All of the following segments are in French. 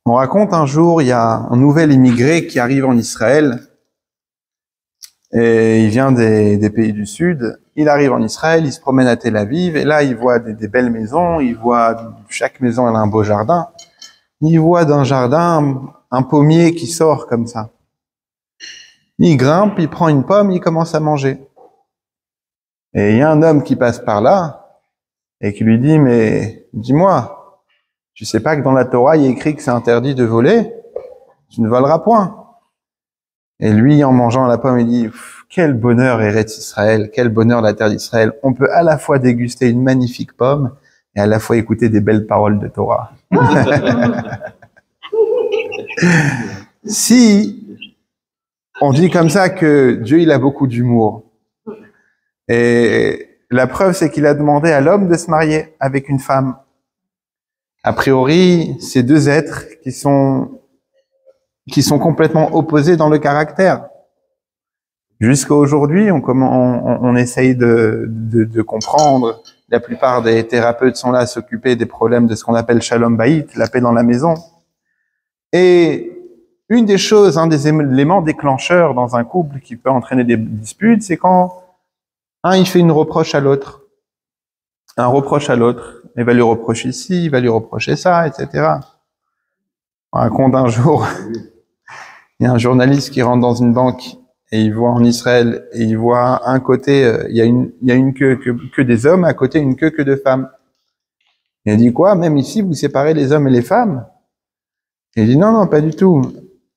On raconte un jour, il y a un nouvel immigré qui arrive en Israël et il vient des pays du Sud. Il arrive en Israël, il se promène à Tel Aviv et là il voit des belles maisons, il voit chaque maison elle a un beau jardin. Il voit d'un jardin un pommier qui sort comme ça. Il grimpe, il prend une pomme, il commence à manger. Et il y a un homme qui passe par là et qui lui dit « Mais dis-moi, tu sais pas que dans la Torah il y a écrit que c'est interdit de voler? Tu ne voleras point. » Et lui, en mangeant la pomme, il dit « Quel bonheur Eretz Israël, quel bonheur la terre d'Israël. On peut à la fois déguster une magnifique pomme et à la fois écouter des belles paroles de Torah. » Si on dit comme ça que Dieu il a beaucoup d'humour, et la preuve c'est qu'il a demandé à l'homme de se marier avec une femme. A priori, c'est deux êtres qui sont complètement opposés dans le caractère. Jusqu'à aujourd'hui, on essaye de comprendre. La plupart des thérapeutes sont là à s'occuper des problèmes de ce qu'on appelle Shalom Bayit, la paix dans la maison. Et une des choses, un des éléments déclencheurs dans un couple qui peut entraîner des disputes, c'est quand un, il fait une reproche à l'autre. Un reproche à l'autre. Il va lui reprocher ci, il va lui reprocher ça, etc. On raconte un jour, il y a un journaliste qui rentre dans une banque et il voit en Israël, et il voit un côté, il y a une queue que des hommes, à côté une queue que de femmes. Il dit quoi? Même ici, vous séparez les hommes et les femmes? Il dit non, pas du tout.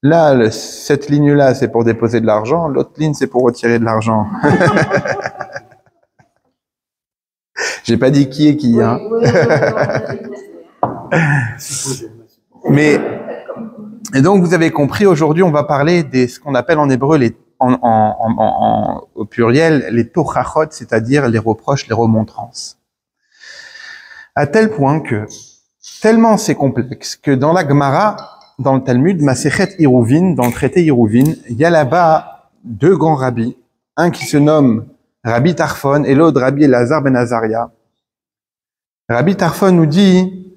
Là, cette ligne-là, c'est pour déposer de l'argent, l'autre ligne, c'est pour retirer de l'argent. J'ai pas dit qui est qui, hein. Mais, et donc vous avez compris, aujourd'hui, on va parler ce qu'on appelle en hébreu au pluriel, les tochachot, c'est-à-dire les reproches, les remontrances. À tel point que, tellement c'est complexe, que dans la Gemara, dans le Talmud, Masechet Iruvin, dans le traité Iruvin, il y a là-bas deux grands rabbis, un qui se nomme Rabbi Tarfon et l'autre Rabbi Elazar ben Azaria. Rabbi Tarfon nous dit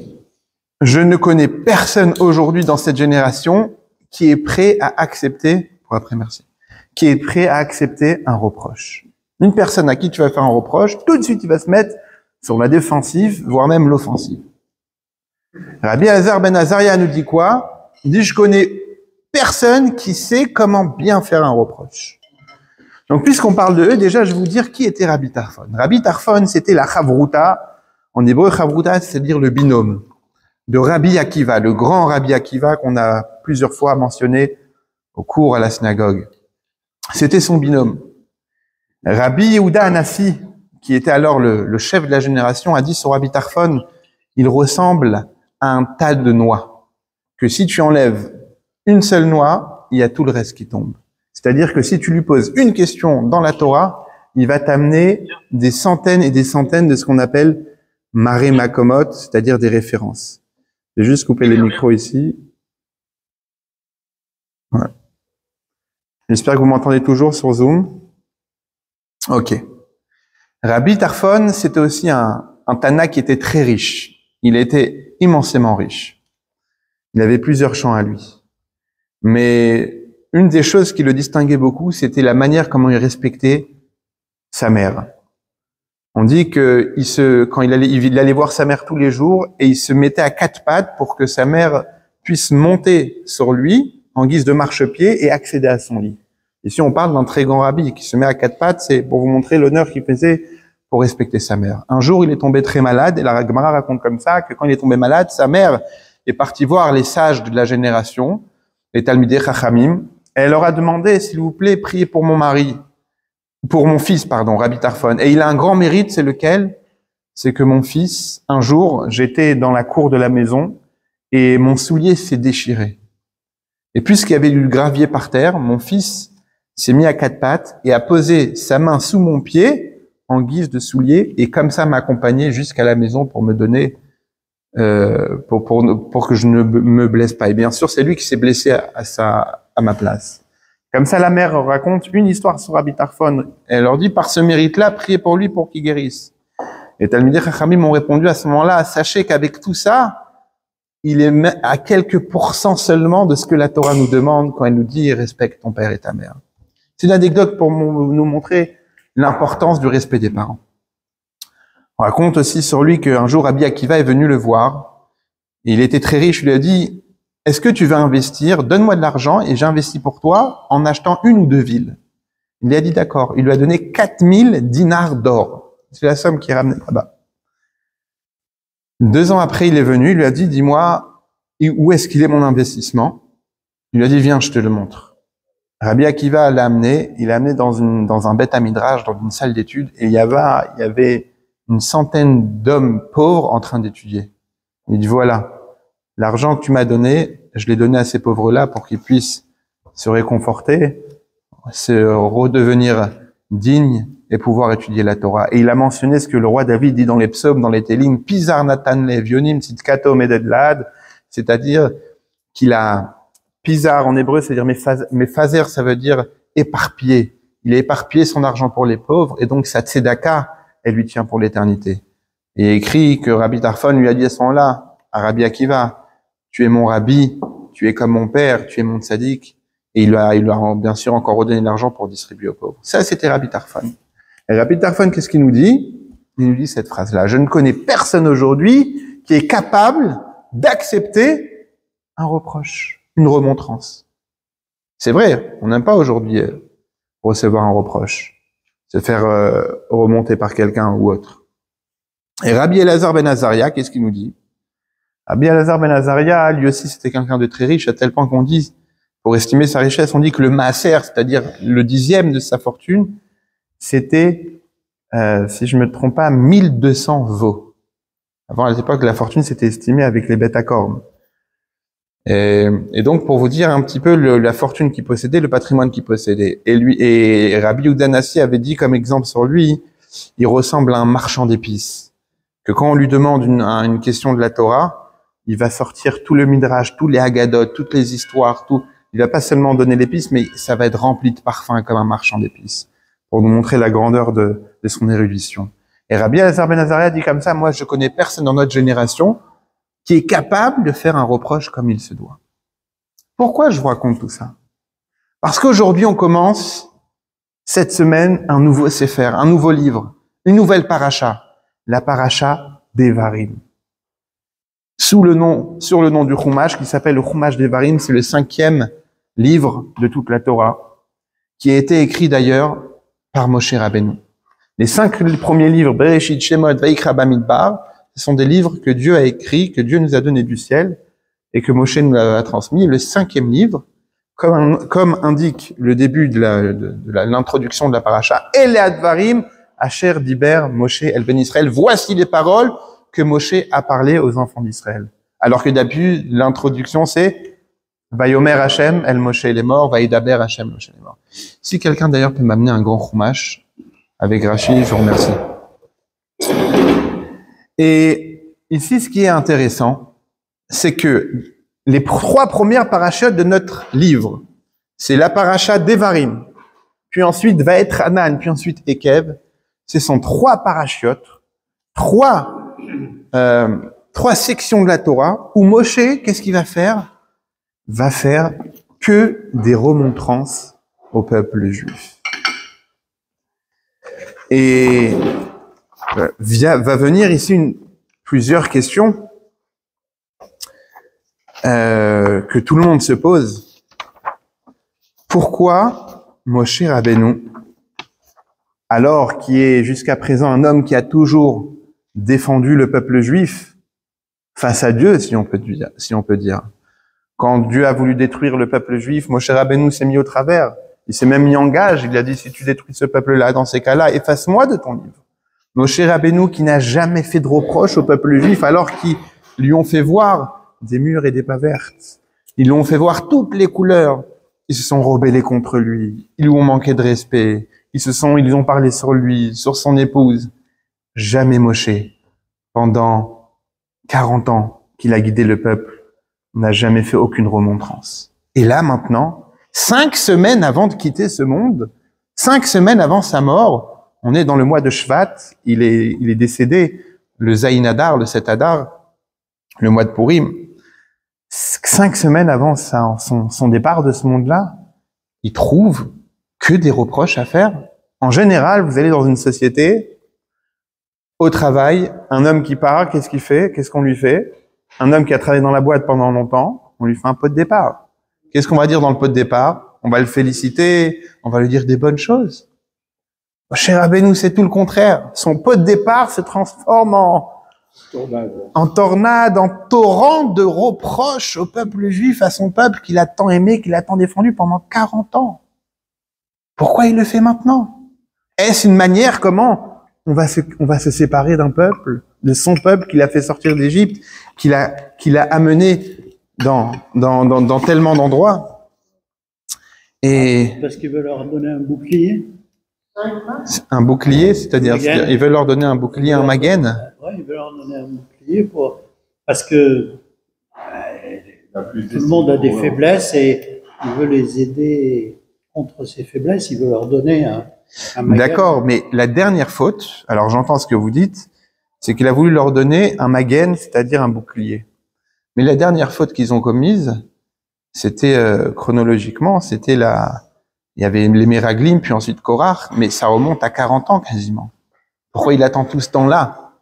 « Je ne connais personne aujourd'hui dans cette génération qui est prêt à accepter, qui est prêt à accepter un reproche. Une personne à qui tu vas faire un reproche, tout de suite il va se mettre sur la défensive, voire même l'offensive. » Rabbi Elazar ben Azaria nous dit quoi? Il dit « Je connais personne qui sait comment bien faire un reproche. » Donc, puisqu'on parle de eux, déjà, je vais vous dire qui était Rabbi Tarfon. Rabbi Tarfon, c'était la Chavruta. En hébreu, Chavruta, c'est-à-dire le binôme de Rabbi Akiva, le grand Rabbi Akiva qu'on a plusieurs fois mentionné au cours à la synagogue. C'était son binôme. Rabbi Yehuda Hanassi, qui était alors le chef de la génération, a dit sur Rabbi Tarfon, il ressemble à un tas de noix, que si tu enlèves une seule noix, il y a tout le reste qui tombe. C'est-à-dire que si tu lui poses une question dans la Torah, il va t'amener des centaines et des centaines de ce qu'on appelle maré makomot, c'est-à-dire des références. Je vais juste couper les micros ici. Ouais. J'espère que vous m'entendez toujours sur Zoom. Ok. Rabbi Tarfon, c'était aussi un Tana qui était très riche. Il était immensément riche. Il avait plusieurs champs à lui. Mais une des choses qui le distinguait beaucoup, c'était la manière comment il respectait sa mère. On dit que quand il allait voir sa mère tous les jours et il se mettait à quatre pattes pour que sa mère puisse monter sur lui en guise de marchepied et accéder à son lit. Ici, on parle d'un très grand rabbi qui se met à quatre pattes, c'est pour vous montrer l'honneur qu'il faisait pour respecter sa mère. Un jour, il est tombé très malade et la Gemara raconte comme ça que quand il est tombé malade, sa mère est partie voir les sages de la génération, les Talmidei Chachamim. Elle leur a demandé, s'il vous plaît, priez pour mon fils, Rabbi Tarfon. Et il a un grand mérite, c'est lequel? C'est que mon fils, un jour, j'étais dans la cour de la maison et mon soulier s'est déchiré. Et puisqu'il y avait du gravier par terre, mon fils s'est mis à quatre pattes et a posé sa main sous mon pied en guise de soulier et comme ça m'a accompagné jusqu'à la maison pour me donner, pour que je ne me blesse pas. Et bien sûr, c'est lui qui s'est blessé à ma place. Comme ça, la mère raconte une histoire sur Rabbi Tarfon. Elle leur dit, par ce mérite-là, priez pour lui pour qu'il guérisse. Et Talmidei Chachamim m'ont répondu à ce moment-là, sachez qu'avec tout ça, il est à quelques pourcents seulement de ce que la Torah nous demande quand elle nous dit « respecte ton père et ta mère ». C'est une anecdote pour nous montrer l'importance du respect des parents. On raconte aussi sur lui qu'un jour, Rabbi Akiva est venu le voir. Il était très riche, il lui a dit « Est-ce que tu veux investir? Donne-moi de l'argent et j'investis pour toi en achetant 1 ou 2 villes. » Il lui a dit d'accord. Il lui a donné 4000 dinars d'or. C'est la somme qu'il ramenait là-bas. 2 ans après, il est venu, il lui a dit « Dis-moi, où est-ce qu'il est mon investissement ?» Il lui a dit « Viens, je te le montre. » Rabbi Akiva l'a amené, il l'a amené dans un Beth Midrash, dans une salle d'études, et il y avait une centaine d'hommes pauvres en train d'étudier. Il dit « Voilà, l'argent que tu m'as donné, je l'ai donné à ces pauvres-là pour qu'ils puissent se réconforter, se redevenir dignes et pouvoir étudier la Torah. » Et il a mentionné ce que le roi David dit dans les psaumes, dans les télim, « Pizar Natan Levionim Tzidkato Mededlad », c'est-à-dire qu'il a Pizar en hébreu, c'est-à-dire Mefazer, ça veut dire éparpillé. Il a éparpillé son argent pour les pauvres et donc sa tzedaka, elle lui tient pour l'éternité. Et il est écrit que Rabbi Tarfon lui a dit à ce moment-là, à Rabbi Akiva, tu es mon rabbi, tu es comme mon père, tu es mon tzaddik. Et il lui a bien sûr encore redonné de l'argent pour distribuer aux pauvres. Ça, c'était Rabbi Tarfon. Et Rabbi Tarfon, qu'est-ce qu'il nous dit? Il nous dit cette phrase-là. Je ne connais personne aujourd'hui qui est capable d'accepter un reproche, une remontrance. C'est vrai, on n'aime pas aujourd'hui recevoir un reproche, se faire remonter par quelqu'un ou autre. Et Rabbi Elazar ben Azaria, qu'est-ce qu'il nous dit? Rabbi Elazar ben Azaria, lui aussi, c'était quelqu'un de très riche, à tel point qu'on dit, pour estimer sa richesse, on dit que le maaser, c'est-à-dire le 10e de sa fortune, c'était, si je me trompe pas, 1200 veaux. Avant, à l'époque, la fortune s'était estimée avec les bêtes à cornes. Et donc, pour vous dire un petit peu la fortune qu'il possédait, le patrimoine qu'il possédait. Et Rabbi Yehuda Nassi avait dit comme exemple sur lui, il ressemble à un marchand d'épices. Que quand on lui demande une question de la Torah, il va sortir tout le midrash, tous les Haggadot, toutes les histoires, tout. Il va pas seulement donner l'épice, mais ça va être rempli de parfums comme un marchand d'épices, pour nous montrer la grandeur de son érudition. Et Rabbi Elazar ben Azaria dit comme ça, moi je connais personne dans notre génération qui est capable de faire un reproche comme il se doit. Pourquoi je vous raconte tout ça? Parce qu'aujourd'hui on commence cette semaine un nouveau sefer, un nouveau livre, une nouvelle paracha, la paracha d'Evarim. Sur le nom du Chumash, qui s'appelle le Chumash d'Evarim, c'est le 5e livre de toute la Torah, qui a été écrit d'ailleurs par Moshe Rabbeinu. Les 5 premiers livres, Bereshit, Shemot, Vaikra, Bamidbar, ce sont des livres que Dieu a écrits, que Dieu nous a donnés du ciel, et que Moshe nous a transmis. Le 5e livre, comme indique le début de l'introduction de la paracha, El Advarim, Asher Diber, Moshe, El Ben Israël, voici les paroles que Moshe a parlé aux enfants d'Israël. Alors que d'habitude, l'introduction, c'est Vayomer Hashem, El Moshe il est mort, Vaïdaber Hashem, Moshe il est mort. Si quelqu'un d'ailleurs peut m'amener un grand chumash avec Rashi, je vous remercie. Et ici, ce qui est intéressant, c'est que les 3 premières parachutes de notre livre, c'est la paracha d'Evarim, puis ensuite Vaet Hanan, puis ensuite Ekev. Ce sont 3 parachutes, 3 sections de la Torah où Moshe, qu'est-ce qu'il va faire? Va faire que des remontrances au peuple juif. Et va venir ici plusieurs questions que tout le monde se pose. Pourquoi Moshe Rabbeinu, alors qui est jusqu'à présent un homme qui a toujours défendu le peuple juif face à Dieu, si on peut dire. Quand Dieu a voulu détruire le peuple juif, Moshe Rabbeinu s'est mis au travers. Il s'est même mis en gage. Il a dit, si tu détruis ce peuple-là, dans ces cas-là, efface-moi de ton livre. Moshe Rabbeinu qui n'a jamais fait de reproche au peuple juif, alors qu'ils lui ont fait voir des murs et des pas vertes. Ils lui ont fait voir toutes les couleurs. Ils se sont rebellés contre lui. Ils lui ont manqué de respect. Ils ont parlé sur lui, sur son épouse. Jamais Moshe, pendant 40 ans qu'il a guidé le peuple, n'a jamais fait aucune remontrance. Et là, maintenant, 5 semaines avant de quitter ce monde, 5 semaines avant sa mort, on est dans le mois de Shvat, il est décédé le Zayin Adar, le 7 Adar, le mois de Purim. 5 semaines avant son départ de ce monde-là, il trouve que des reproches à faire. En général, vous allez dans une société, au travail, un homme qui part, qu'est-ce qu'il fait? Qu'est-ce qu'on lui fait? Un homme qui a travaillé dans la boîte pendant longtemps, on lui fait un pot de départ. Qu'est-ce qu'on va dire dans le pot de départ? On va le féliciter, on va lui dire des bonnes choses. Moshe Rabbeinu, c'est tout le contraire. Son pot de départ se transforme en tornade, en torrent de reproches au peuple juif, à son peuple qu'il a tant aimé, qu'il a tant défendu pendant 40 ans. Pourquoi il le fait maintenant? Est-ce une manière comment on va se séparer d'un peuple, de son peuple qu'il a fait sortir d'Égypte, qu'il a amené dans tellement d'endroits? Et parce qu'il veut leur donner un bouclier. Un bouclier, c'est-à-dire il veut leur donner un bouclier, un magen. Oui, il veut leur donner un bouclier parce que tout le monde a des faiblesses et il veut les aider contre ces faiblesses. Il veut leur donner un magen. D'accord, mais la dernière faute, alors j'entends ce que vous dites, c'est qu'il a voulu leur donner un magen, c'est-à-dire un bouclier. Mais la dernière faute qu'ils ont commise, c'était chronologiquement, c'était il y avait les Meraglim, puis ensuite Korach, mais ça remonte à 40 ans quasiment. Pourquoi il attend tout ce temps-là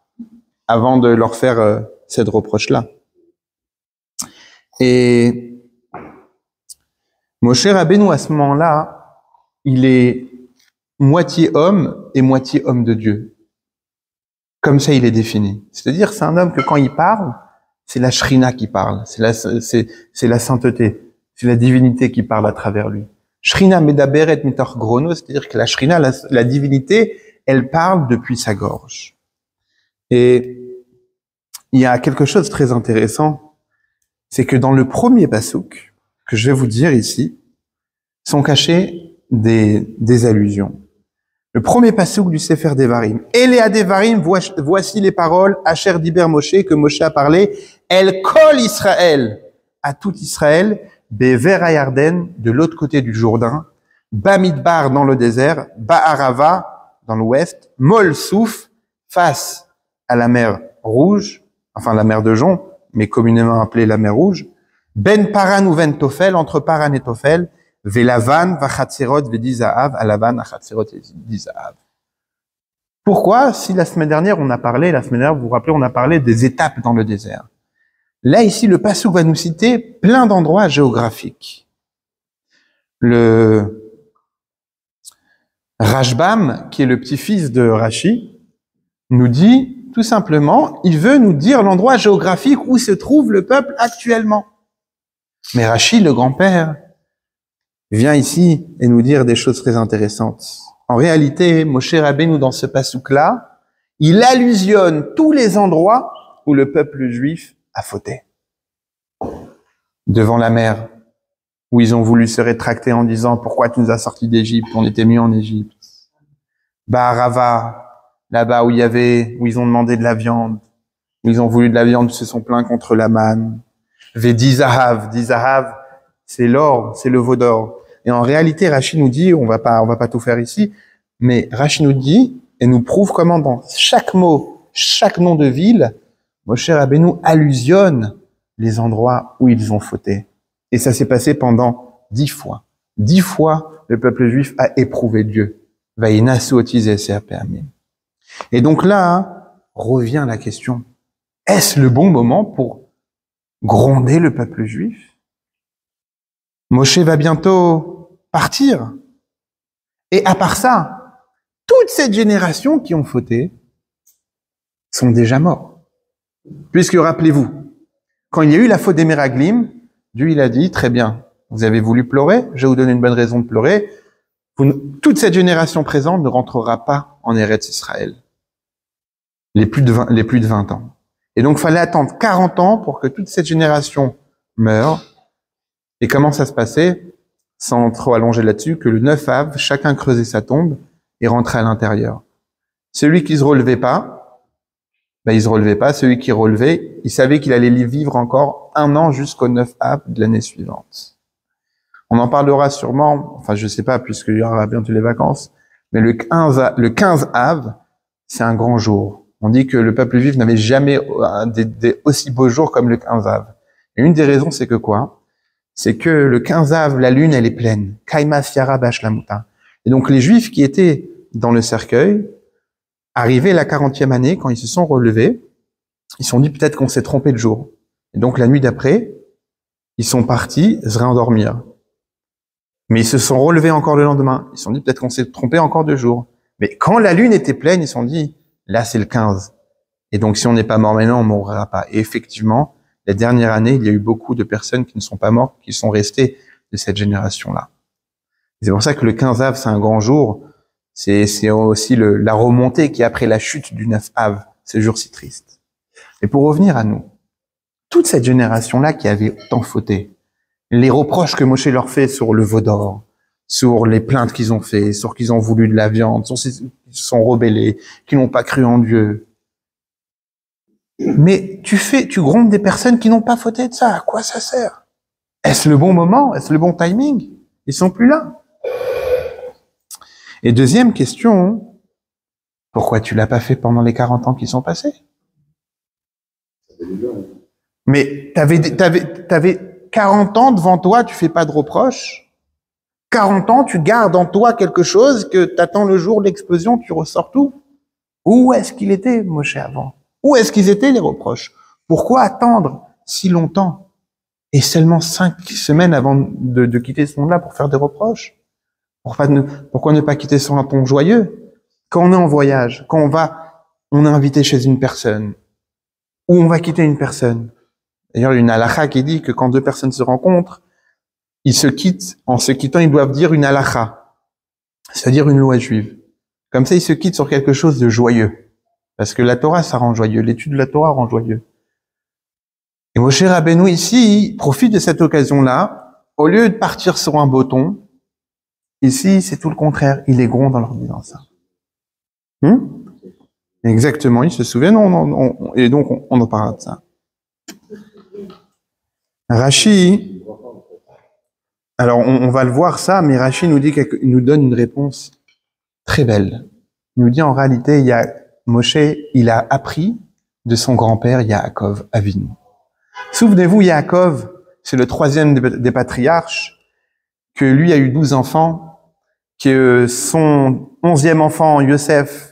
avant de leur faire cette reproche-là? Et Moshe Rabbeinu, à ce moment-là, il est moitié homme et moitié homme de Dieu. Comme ça, il est défini. C'est-à-dire, c'est un homme que quand il parle, c'est la Shrina qui parle, c'est la sainteté, c'est la divinité qui parle à travers lui. Shrina medaberet mitor grono, c'est-à-dire que la Shrina, la divinité, elle parle depuis sa gorge. Et il y a quelque chose de très intéressant, c'est que dans le premier passouk que je vais vous dire ici, sont cachées des allusions. Le premier passouk du Sefer Devarim. Eléa Devarim, voici les paroles, Asher Diber Moshe, que Moshe a parlé, El Kol Israël, à tout Israël, Bever Yarden, de l'autre côté du Jourdain, Bamidbar dans le désert, Ba'arava dans l'ouest, Mol Souf, face à la mer Rouge, enfin la mer de Jon, mais communément appelée la mer Rouge, Ben Paran ou Ven Tofel, entre Paran et Tofel, Velavan, Vachatzerot, Vedizahav, Alavan, Vachatzerot, Vedizahav. Pourquoi, si la semaine dernière, vous vous rappelez, on a parlé des étapes dans le désert. Là, ici, le passouk va nous citer plein d'endroits géographiques. Le Rashbam, qui est le petit-fils de Rashi, nous dit, tout simplement, il veut nous dire l'endroit géographique où se trouve le peuple actuellement. Mais Rashi, le grand-père, vient ici et nous dire des choses très intéressantes. En réalité, Moshe Rabbeinu, dans ce passouk-là, il allusionne tous les endroits où le peuple juif a fauté. Devant la mer, où ils ont voulu se rétracter en disant « Pourquoi tu nous as sortis d'Égypte? On était mieux en Égypte. » Ba'arava, là-bas où ils ont demandé de la viande, où ils ont voulu de la viande, ils se sont plaints contre la manne. Vedizahav, Dizahav, c'est l'or, c'est le veau d'or. Et en réalité, Rashi nous dit, on va pas tout faire ici, mais Rashi nous dit et nous prouve comment dans chaque mot, chaque nom de ville, Moshe Rabbeinu allusionne les endroits où ils ont fauté. Et ça s'est passé pendant 10 fois. 10 fois, le peuple juif a éprouvé Dieu. Et donc là, revient la question, est-ce le bon moment pour gronder le peuple juif? Moshe va bientôt partir. Et à part ça, toute cette génération qui ont fauté sont déjà morts. Puisque, rappelez-vous, quand il y a eu la faute des Meraglim, Dieu il a dit, très bien, vous avez voulu pleurer, je vais vous donner une bonne raison de pleurer, toute cette génération présente ne rentrera pas en Eretz Israël. Les plus de 20 ans. Et donc, il fallait attendre 40 ans pour que toute cette génération meure. Et comment ça se passait, sans trop allonger là-dessus, que le 9 Av, chacun creusait sa tombe et rentrait à l'intérieur. Celui qui se relevait pas, il se relevait pas. Celui qui relevait, il savait qu'il allait vivre encore 1 an jusqu'au 9 Av de l'année suivante. On en parlera sûrement, enfin je sais pas, puisqu'il y aura bientôt les vacances, mais le 15 Av, c'est un grand jour. On dit que le peuple juif n'avait jamais des aussi beaux jours comme le 15 Av. Et une des raisons, c'est que quoi? C'est que le 15 av, la lune, elle est pleine. Kaima fiara bashlamuta. Et donc, les Juifs qui étaient dans le cercueil, arrivés la 40e année, quand ils se sont relevés, ils se sont dit peut-être qu'on s'est trompé de jour. Et donc, la nuit d'après, ils sont partis se réendormir. Mais ils se sont relevés encore le lendemain. Ils se sont dit peut-être qu'on s'est trompé encore de jour. Mais quand la lune était pleine, ils se sont dit, là, c'est le 15. Et donc, si on n'est pas mort maintenant, on mourra pas. Et effectivement, la dernière année, il y a eu beaucoup de personnes qui ne sont pas mortes, qui sont restées de cette génération-là. C'est pour ça que le 15 av, c'est un grand jour. C'est aussi la remontée qui est après la chute du 9 av, ce jour si triste. Et pour revenir à nous, toute cette génération-là qui avait tant fauté, les reproches que Moshe leur fait sur le veau d'or, sur les plaintes qu'ils ont fait, sur qu'ils ont voulu de la viande, sur qu'ils se sont rebellés, qu'ils n'ont pas cru en Dieu. Mais tu grondes des personnes qui n'ont pas fauté de ça. À quoi ça sert? Est-ce le bon moment? Est-ce le bon timing? Ils sont plus là. Et deuxième question, pourquoi tu l'as pas fait pendant les 40 ans qui sont passés? Mais t'avais 40 ans devant toi, tu fais pas de reproches. 40 ans, tu gardes en toi quelque chose que t'attends le jour de l'explosion, tu ressors tout. Où est-ce qu'il était, Moshe, avant? Où est-ce qu'ils étaient, les reproches? Pourquoi attendre si longtemps? Et seulement 5 semaines avant de quitter ce monde-là pour faire des reproches? Pourquoi ne pas quitter sur un ton joyeux? Quand on est en voyage, quand on est invité chez une personne, ou on va quitter une personne. D'ailleurs, il y a une halakha qui dit que quand deux personnes se rencontrent, ils se quittent, en se quittant, ils doivent dire une halakha, c'est-à-dire une loi juive. Comme ça, ils se quittent sur quelque chose de joyeux. Parce que la Torah, ça rend joyeux. L'étude de la Torah rend joyeux. Et Moshe Rabbeinu, ici, profite de cette occasion-là. Au lieu de partir sur un beau ton, ici, c'est tout le contraire. Il est gronde en leur disant ça. Exactement, ils se souviennent, et donc on en parle de ça. Rashi, alors on va le voir ça, mais Rashi il nous donne une réponse très belle. Il nous dit en réalité, Moshe, il a appris de son grand-père Yaakov Avinu. Souvenez-vous, Yaakov, c'est le 3e des patriarches, que lui a eu 12 enfants, que son 11e enfant, Yosef,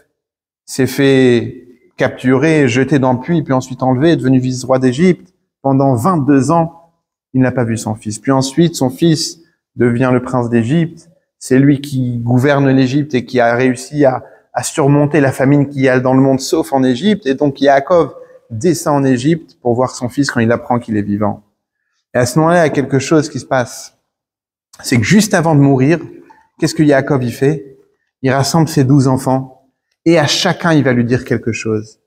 s'est fait capturer, jeté dans le puits, puis ensuite enlevé, est devenu vice-roi d'Égypte. Pendant 22 ans, il n'a pas vu son fils. Puis ensuite, son fils devient le prince d'Égypte. C'est lui qui gouverne l'Égypte et qui a réussi à surmonter la famine qu'il y a dans le monde, sauf en Égypte. Et donc, Yaakov descend en Égypte pour voir son fils quand il apprend qu'il est vivant. Et à ce moment-là, il y a quelque chose qui se passe. C'est que juste avant de mourir, qu'est-ce que Yaakov y fait? Il rassemble ses 12 enfants. Et à chacun, il va lui dire quelque chose.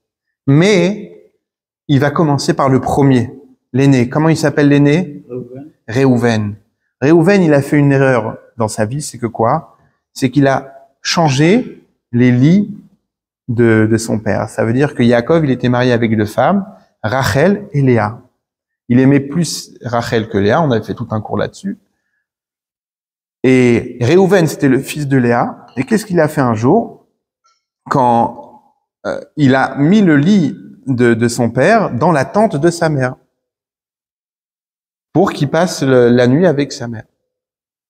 Mais, il va commencer par le premier, l'aîné. Comment il s'appelle l'aîné? Réhouven. Réhouven, il a fait une erreur dans sa vie, c'est que quoi? C'est qu'il a changé les lits de son père. Ça veut dire que Yaakov, il était marié avec 2 femmes, Rachel et Léa. Il aimait plus Rachel que Léa, on avait fait tout un cours là-dessus. Et Réhouven, c'était le fils de Léa. Et qu'est-ce qu'il a fait un jour? Quand il a mis le lit de son père dans la tente de sa mère pour qu'il passe la nuit avec sa mère.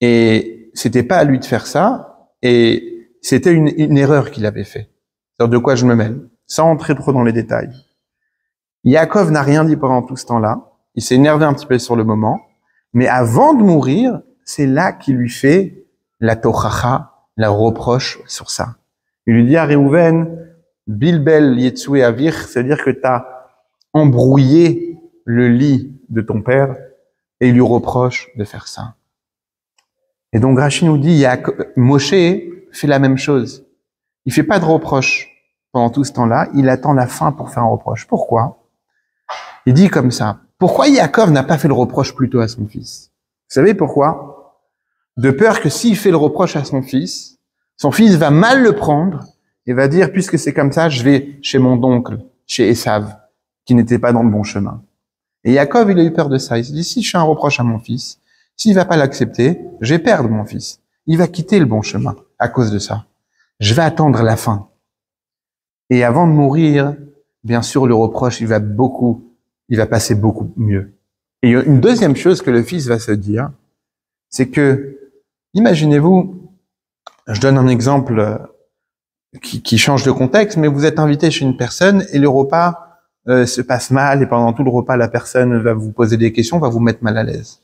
Et c'était pas à lui de faire ça, et c'était une erreur qu'il avait fait. C'est-à-dire de quoi je me mêle, sans entrer trop dans les détails. Yaakov n'a rien dit pendant tout ce temps-là. Il s'est énervé un petit peu sur le moment, mais avant de mourir, c'est là qu'il lui fait la tochacha, la reproche sur ça. Il lui dit à Réhouven, Bilbel Yetsue Avir, c'est-à-dire que tu as embrouillé le lit de ton père, et il lui reproche de faire ça. Et donc Rashi nous dit, Moshe fait la même chose. Il fait pas de reproche pendant tout ce temps-là, il attend la fin pour faire un reproche. Pourquoi? Il dit comme ça, pourquoi Yaakov n'a pas fait le reproche plutôt à son fils? Vous savez pourquoi? De peur que s'il fait le reproche à son fils va mal le prendre et va dire, puisque c'est comme ça, je vais chez mon oncle, chez Esav, qui n'était pas dans le bon chemin. Et Yaakov, il a eu peur de ça. Il s'est dit, si je fais un reproche à mon fils, s'il va pas l'accepter, je vais perdre mon fils. Il va quitter le bon chemin à cause de ça. Je vais attendre la fin. Et avant de mourir, bien sûr, le reproche, il va passer beaucoup mieux. Et une deuxième chose que le fils va se dire, c'est que, imaginez-vous, je donne un exemple qui change de contexte, mais vous êtes invité chez une personne et le repas se passe mal et pendant tout le repas, la personne va vous poser des questions, va vous mettre mal à l'aise.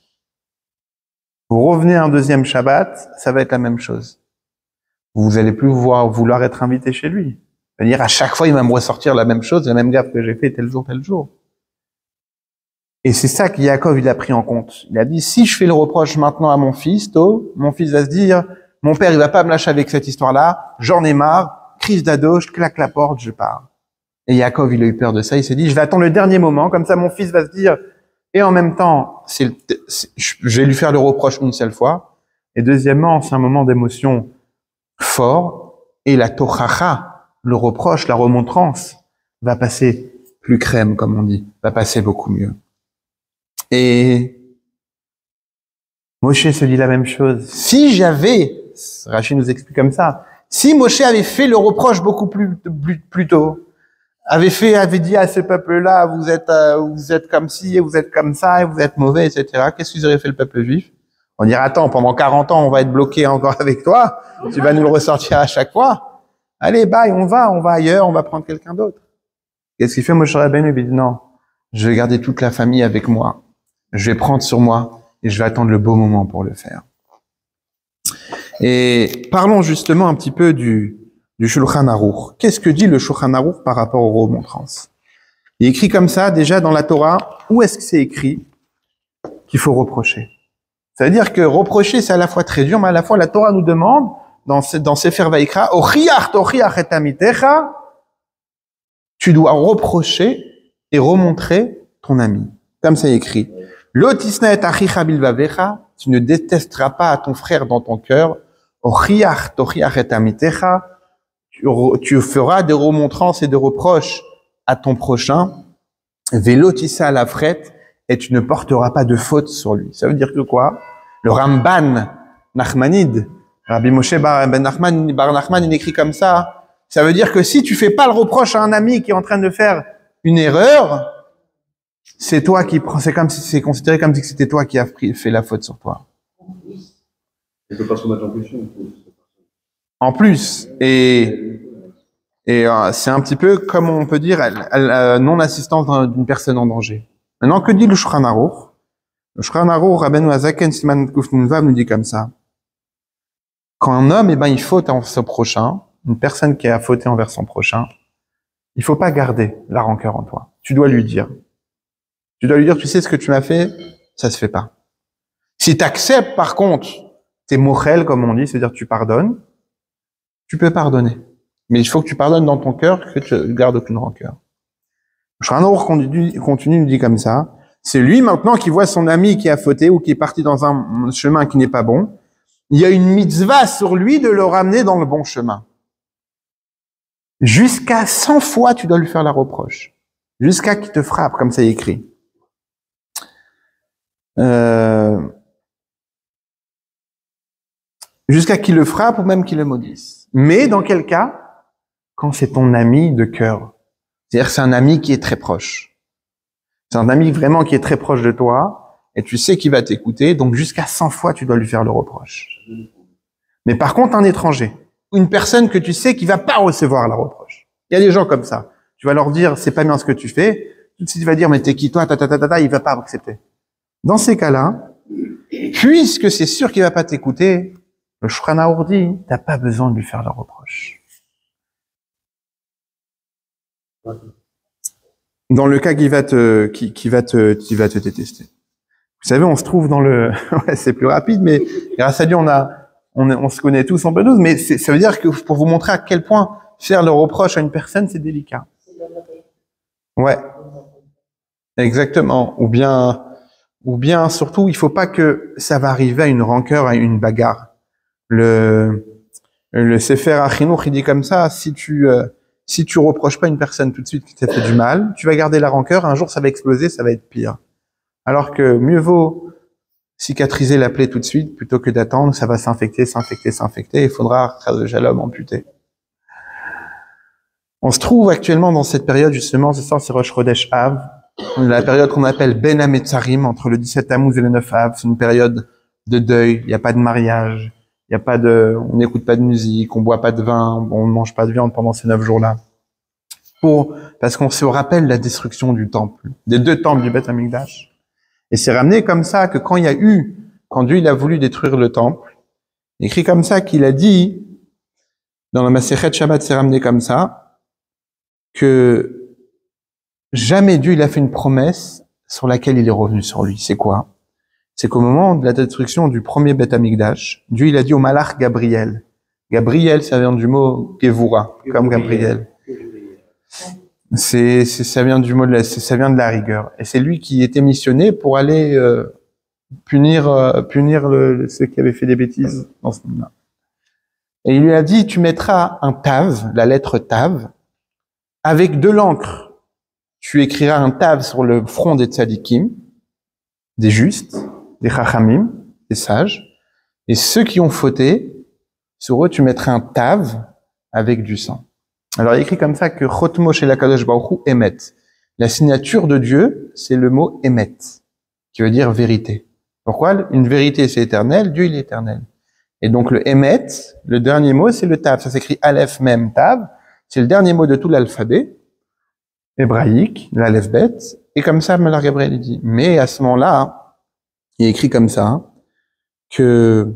Vous revenez un deuxième Shabbat, ça va être la même chose. Vous allez plus vouloir être invité chez lui. C'est-à-dire, à chaque fois, il va me ressortir la même chose, la même gaffe que j'ai fait tel jour, tel jour. Et c'est ça que Yaakov, il a pris en compte. Il a dit, si je fais le reproche maintenant à mon fils, mon fils va se dire, mon père, il va pas me lâcher avec cette histoire-là, j'en ai marre, crise d'ado, je claque la porte, je pars. Et Yaakov, il a eu peur de ça, il s'est dit, je vais attendre le dernier moment, comme ça mon fils va se dire, et en même temps, je vais lui faire le reproche une seule fois, et deuxièmement, c'est un moment d'émotion fort, et la tochacha, le reproche, la remontrance, va passer plus crème, comme on dit, va passer beaucoup mieux. Et Moshe se dit la même chose. Si j'avais, Rachid nous explique comme ça, si Moshe avait fait le reproche beaucoup plus tôt, avait dit à ce peuple-là, vous êtes comme ci, et vous êtes comme ça, et vous êtes mauvais, etc. Qu'est-ce qu'ils auraient fait le peuple juif? On dirait, attends, pendant 40 ans, on va être bloqué encore avec toi, tu vas nous le ressortir à chaque fois. Allez, bye, on va ailleurs, on va prendre quelqu'un d'autre. Qu'est-ce qu'il fait Moshe Rabbeinu? Il dit, non, je vais garder toute la famille avec moi. Je vais prendre sur moi et je vais attendre le beau moment pour le faire. Et parlons justement un petit peu du Shulchan Aruch. Qu'est-ce que dit le Shulchan Aruch par rapport aux remontrances? Il est écrit comme ça, déjà dans la Torah, où est-ce que c'est écrit qu'il faut reprocher? Ça veut dire que reprocher, c'est à la fois très dur, mais à la fois la Torah nous demande, dans Sefer Vayikra, Ochiach tochiach et amitecha, tu dois reprocher et remontrer ton ami. Comme c'est écrit. Lo tisna et achicha bilvavecha, tu ne détesteras pas ton frère dans ton cœur. Ochiach tochiach et amitecha, tu feras des remontrances et des reproches à ton prochain. Velo tissa la frette, et tu ne porteras pas de faute sur lui. Ça veut dire que quoi? Le Ramban Nachmanide, Rabbi Moshe bar Nachman, il écrit comme ça. Ça veut dire que si tu fais pas le reproche à un ami qui est en train de faire une erreur, c'est toi qui prends, c'est comme si c'est considéré comme si c'était toi qui as fait la faute sur toi. Il ne peut pas se remettre en question. En plus, et c'est un petit peu comme on peut dire non-assistance d'une personne en danger. Maintenant, que dit le Shulchan Aruch? Le Shulchan Aruch, Rabbeinu Hazaken Siman Kuf Nun Vav nous dit comme ça. Quand un homme, il faute envers son prochain, une personne qui a fauté envers son prochain, il faut pas garder la rancœur en toi. Tu dois lui dire. Tu dois lui dire, tu sais ce que tu m'as fait, ça se fait pas. Si tu acceptes, par contre, t'es mochel, comme on dit, c'est-à-dire tu pardonnes, tu peux pardonner. Mais il faut que tu pardonnes dans ton cœur, que tu ne gardes aucune rancœur. Shulchan Aruch continue, nous dit comme ça. C'est lui maintenant qui voit son ami qui a fauté ou qui est parti dans un chemin qui n'est pas bon. Il y a une mitzvah sur lui de le ramener dans le bon chemin. Jusqu'à 100 fois, tu dois lui faire la reproche. Jusqu'à qu'il te frappe, comme ça est écrit. Jusqu'à qu'il le frappe ou même qu'il le maudisse. Mais dans quel cas? Quand c'est ton ami de cœur. C'est-à-dire c'est un ami qui est très proche. C'est un ami vraiment qui est très proche de toi et tu sais qu'il va t'écouter, donc jusqu'à 100 fois tu dois lui faire le reproche. Mais par contre un étranger, une personne que tu sais qui va pas recevoir la reproche. Il y a des gens comme ça. Tu vas leur dire c'est pas bien ce que tu fais, tout de suite il va dire mais t'es qui toi, il va pas accepter. Dans ces cas-là, puisque c'est sûr qu'il va pas t'écouter, le Shulchan Aruch dit, t'as pas besoin de lui faire le reproche. Dans le cas qui va te détester. Vous savez, on se trouve dans le, ouais, c'est plus rapide, mais grâce à Dieu, on se connaît tous en peu tous, mais ça veut dire que pour vous montrer à quel point faire le reproche à une personne, c'est délicat. Ouais. Exactement. Ou bien, surtout, il faut pas que ça va arriver à une rancœur, à une bagarre. Le Sefer Achinuch, il dit comme ça, si tu reproches pas une personne tout de suite qui t'a fait du mal, tu vas garder la rancœur, un jour ça va exploser, ça va être pire. Alors que mieux vaut cicatriser la plaie tout de suite plutôt que d'attendre, ça va s'infecter, et il faudra shalom amputer. On se trouve actuellement dans cette période, justement, ce soir c'est Rosh Chodesh Av, la période qu'on appelle Ben Hametzarim, entre le 17 Tammuz et le 9 Av. C'est une période de deuil. Il n'y a pas de mariage. Il y a pas de, on n'écoute pas de musique, on boit pas de vin, on ne mange pas de viande pendant ces 9 jours-là. Parce qu'on se rappelle la destruction du temple, des 2 temples du Beth Amikdash. Et c'est ramené comme ça que quand Dieu il a voulu détruire le temple, écrit comme ça qu'il a dit, dans la Masechet Shabbat, c'est ramené comme ça, que jamais Dieu il a fait une promesse sur laquelle il est revenu sur lui. C'est quoi? C'est qu'au moment de la destruction du premier Beth Amikdash, Dieu il a dit au malach Gabriel. Gabriel, ça vient du mot Gevura, comme Gabriel. Ça vient du mot ça vient de la rigueur. Et c'est lui qui était missionné pour aller punir ceux qui avaient fait des bêtises dans ce monde-là. Et il lui a dit, tu mettras un tav, la lettre tav, avec de l'encre. Tu écriras un tav sur le front des tzadikim, des justes, des chachamim, des sages, et ceux qui ont fauté, sur eux tu mettras un tav avec du sang. Alors il écrit comme ça que Chotmo shel HaKadosh Baruch Hu Emet. La signature de Dieu, c'est le mot Emet, qui veut dire vérité. Pourquoi? Une vérité c'est éternel, Dieu il est éternel. Et donc le Emet, le dernier mot c'est le tav. Ça s'écrit Aleph Mem Tav. C'est le dernier mot de tout l'alphabet hébraïque, l'Aleph Bet. Et comme ça, Malach Gabriel il dit. Mais à ce moment-là, il écrit comme ça que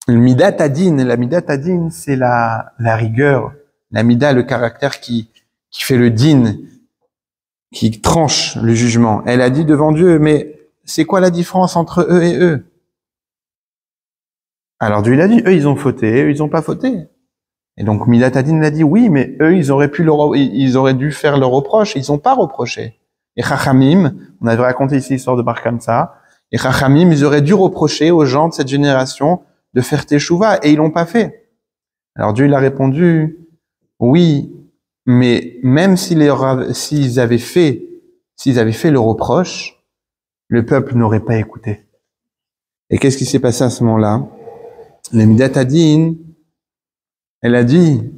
le Midat Adin, la Midat Adin, c'est la rigueur, la Mida, le caractère qui fait le din, qui tranche le jugement. Elle a dit devant Dieu, mais c'est quoi la différence entre eux et eux? Alors Dieu il a dit, eux ils ont fauté, eux ils ont pas fauté. Et donc Midat Adin l'a dit, oui, mais eux ils auraient dû faire leur reproche, ils ont pas reproché. Et Chachamim, on avait raconté ici l'histoire de Bar Kamsa, et Chachamim, ils auraient dû reprocher aux gens de cette génération de faire teshuva, et ils l'ont pas fait. Alors Dieu il a répondu, oui, mais même s'ils avaient fait le reproche, le peuple n'aurait pas écouté. Et qu'est-ce qui s'est passé à ce moment-là? La Midat Adin, elle a dit,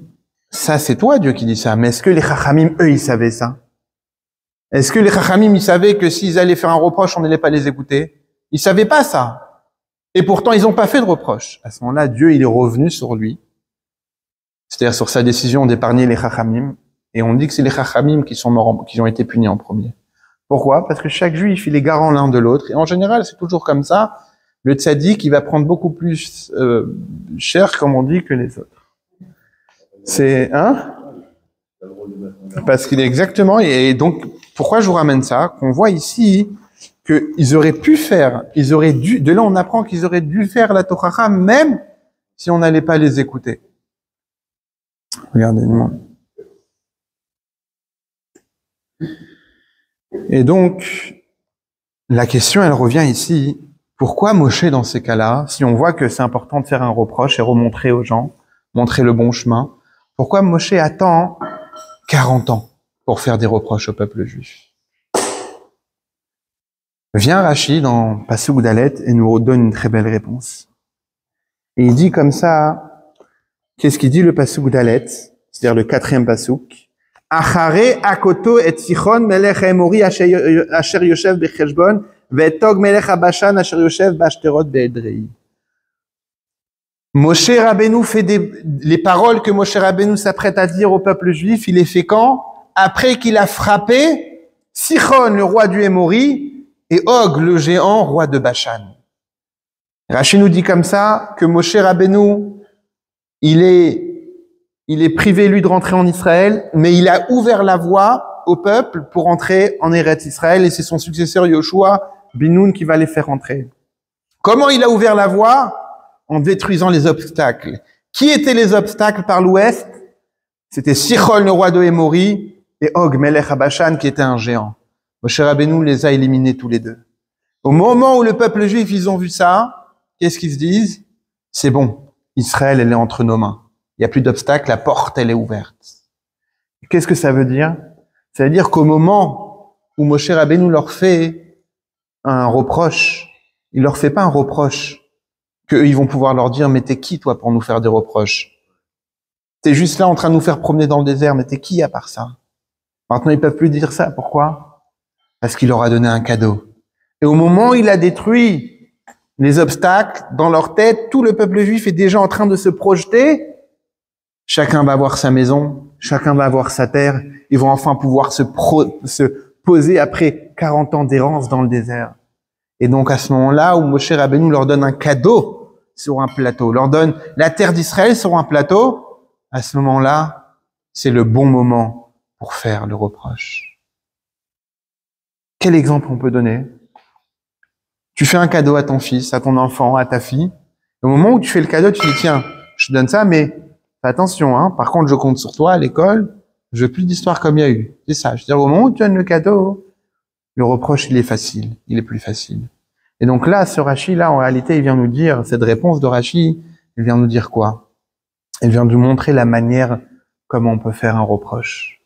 ça c'est toi Dieu qui dit ça, mais est-ce que les Chachamim, eux, ils savaient ça? Est-ce que les Chachamim, ils savaient que s'ils allaient faire un reproche, on n'allait pas les écouter? Ils savaient pas ça. Et pourtant, ils n'ont pas fait de reproche. À ce moment-là, Dieu, il est revenu sur lui. C'est-à-dire sur sa décision d'épargner les Chachamim. Et on dit que c'est les Chachamim qui ont été punis en premier. Pourquoi? Parce que chaque juif, il est garant l'un de l'autre. Et en général, c'est toujours comme ça. Le tzaddik, il va prendre beaucoup plus cher, comme on dit, que les autres. C'est, parce qu'il est exactement, et donc, pourquoi je vous ramène ça? Qu'on voit ici qu'ils auraient pu faire, de là on apprend qu'ils auraient dû faire la Tochacha même si on n'allait pas les écouter. Regardez-moi. Et donc, la question, elle revient ici. Pourquoi Moshe dans ces cas-là, si on voit que c'est important de faire un reproche et remontrer aux gens, montrer le bon chemin, pourquoi Moshe attend 40 ans pour faire des reproches au peuple juif? Vient Rashi dans Pasuk Dalet et nous donne une très belle réponse. Et il dit comme ça, qu'est-ce qu'il dit le Pasuk Dalet, c'est-à-dire le 4e Pasuk? Achare akoto et Sichon melech Emori asher yoshev becheshbon ve'et Og melech Bashan asher yoshev b'ashterot be'edrei. Moshe Rabbeinu fait les paroles que Moshe Rabbeinu s'apprête à dire au peuple juif, il les fait quand? Après qu'il a frappé Sichon, le roi du Émori, et Og, le géant, roi de Bashan. Rashi nous dit comme ça que Moshe Rabbeinu, il est privé, lui, de rentrer en Israël, mais il a ouvert la voie au peuple pour entrer en Eretz Israël, et c'est son successeur Yoshua bin Nun qui va les faire entrer. Comment il a ouvert la voie? En détruisant les obstacles. Qui étaient les obstacles par l'ouest? C'était Sichon, le roi de Émori, et Og, Melech Bashan, qui était un géant. Moshe Rabbeinu les a éliminés tous les deux. Au moment où le peuple juif, ils ont vu ça, qu'est-ce qu'ils se disent? C'est bon, Israël, elle est entre nos mains. Il n'y a plus d'obstacles, la porte, elle est ouverte. Qu'est-ce que ça veut dire? Ça veut dire qu'au moment où Moshe Rabbeinu leur fait un reproche, il leur fait pas un reproche qu'eux, ils vont pouvoir leur dire, mais t'es qui, toi, pour nous faire des reproches? T'es juste là en train de nous faire promener dans le désert, mais t'es qui à part ça? Maintenant, ils peuvent plus dire ça. Pourquoi? parce qu'il leur a donné un cadeau. Et au moment où il a détruit les obstacles dans leur tête, tout le peuple juif est déjà en train de se projeter. Chacun va avoir sa maison, chacun va avoir sa terre. Ils vont enfin pouvoir se poser après 40 ans d'errance dans le désert. Et donc à ce moment-là, où Moshe Rabbeinu leur donne un cadeau sur un plateau, leur donne la terre d'Israël sur un plateau, à ce moment-là, c'est le bon moment pour faire le reproche. Quel exemple on peut donner? Tu fais un cadeau à ton fils, à ton enfant, à ta fille. Au moment où tu fais le cadeau, tu dis, tiens, je te donne ça, mais fais attention, hein. Par contre, je compte sur toi à l'école. Je veux plus d'histoire comme il y a eu. C'est ça. Je veux dire, au moment où tu donnes le cadeau, le reproche, il est facile. Il est plus facile. Et donc là, ce Rashi, là, en réalité, il vient nous dire, cette réponse de Rashi, il vient nous dire quoi? Il vient nous montrer la manière comment on peut faire un reproche.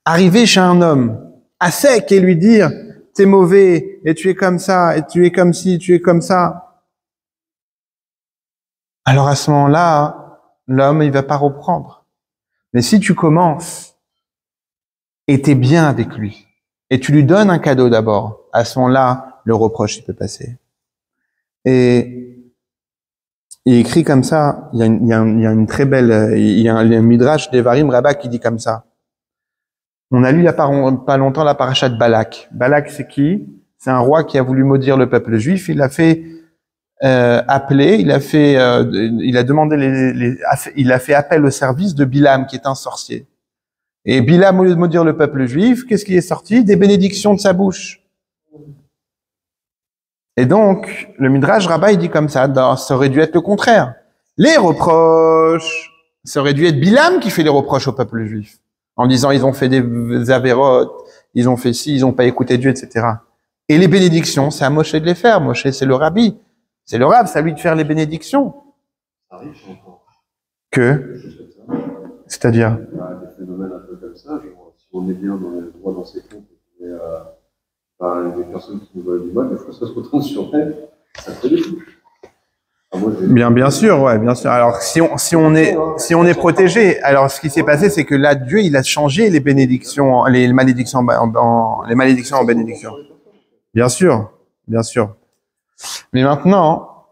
Arriver chez un homme, à sec, et lui dire, t'es mauvais, et tu es comme ça, et tu es comme ci, tu es comme ça. Alors à ce moment-là, l'homme, il va pas reprendre. Mais si tu commences, et t'es bien avec lui, et tu lui donnes un cadeau d'abord, à ce moment-là, le reproche, il peut passer. Et il écrit comme ça, il y a une très belle, il y a un Midrash d'Evarim Rabbah qui dit comme ça. On a lu il y a pas longtemps la paracha de Balak. Balak, c'est qui? C'est un roi qui a voulu maudire le peuple juif. Il a fait appeler, il a demandé il a fait appel au service de Bilam, qui est un sorcier. Et Bilam, au lieu de maudire le peuple juif, qu'est-ce qui est sorti? Des bénédictions de sa bouche. Et donc, le Midrash Rabbah, il dit comme ça, ça aurait dû être le contraire. Les reproches, ça aurait dû être Bilam qui fait les reproches au peuple juif. En disant, ils ont fait des avérotes, ils ont fait ci, ils ont pas écouté Dieu, etc. Et les bénédictions, c'est à Moshe de les faire. Moshe, c'est le rabbi. C'est le rab, c'est à lui de faire les bénédictions. Ça arrive encore. Que? C'est-à-dire? Il y a des phénomènes un peu comme ça, genre, si on est bien droit dans ses comptes, et des personnes qui nous veulent du mal, des fois ça se retourne sur elles, ça fait des touches. Bien sûr, ouais, bien sûr. Alors, si on est protégé, alors ce qui s'est passé, c'est que là, Dieu, il a changé les bénédictions, les malédictions en bénédictions. Bien sûr, bien sûr. Mais maintenant,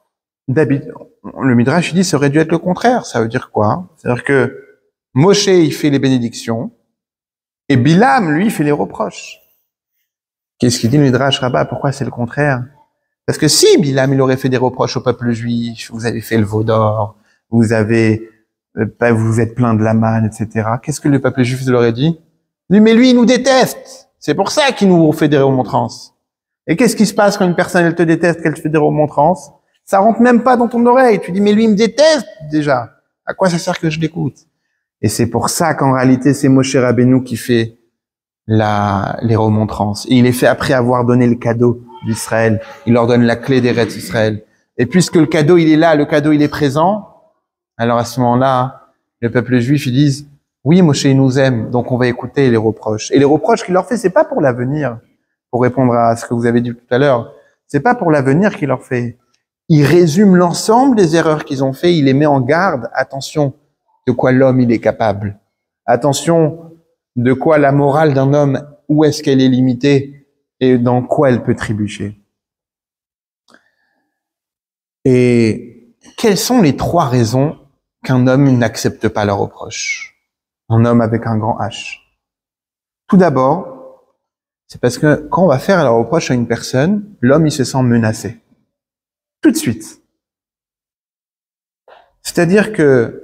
le Midrash, il dit, ça aurait dû être le contraire. Ça veut dire quoi? C'est-à-dire que Moshe, il fait les bénédictions, et Bilam, lui, il fait les reproches. Qu'est-ce qu'il dit le Midrash Rabbah? Pourquoi c'est le contraire? Parce que si Bilam, il aurait fait des reproches au peuple juif, vous avez fait le veau d'or, vous êtes plein de la manne, etc. Qu'est-ce que le peuple juif leur aurait dit? Mais lui, il nous déteste. C'est pour ça qu'il nous fait des remontrances. Et qu'est-ce qui se passe quand une personne, elle te déteste, qu'elle te fait des remontrances? Ça rentre même pas dans ton oreille. Tu dis, mais lui, il me déteste, déjà. À quoi ça sert que je l'écoute? Et c'est pour ça qu'en réalité, c'est Moshe Rabbeinu qui fait les remontrances. Et il les fait après avoir donné le cadeau d'Israël. Il leur donne la clé d'Eretz Israël. Et puisque le cadeau, il est là, le cadeau, il est présent, alors à ce moment-là, le peuple juif, ils disent, oui, Moshe, il nous aime, donc on va écouter les reproches. Et les reproches qu'il leur fait, c'est pas pour l'avenir, pour répondre à ce que vous avez dit tout à l'heure. C'est pas pour l'avenir qu'il leur fait. Il résume l'ensemble des erreurs qu'ils ont fait, il les met en garde. Attention, de quoi l'homme, il est capable. Attention, de quoi la morale d'un homme, où est-ce qu'elle est limitée et dans quoi elle peut trébucher. Et quelles sont les 3 raisons qu'un homme n'accepte pas le reproche? Un homme avec un grand H. Tout d'abord, c'est parce que quand on va faire le reproche à une personne, l'homme, il se sent menacé. Tout de suite. C'est-à-dire que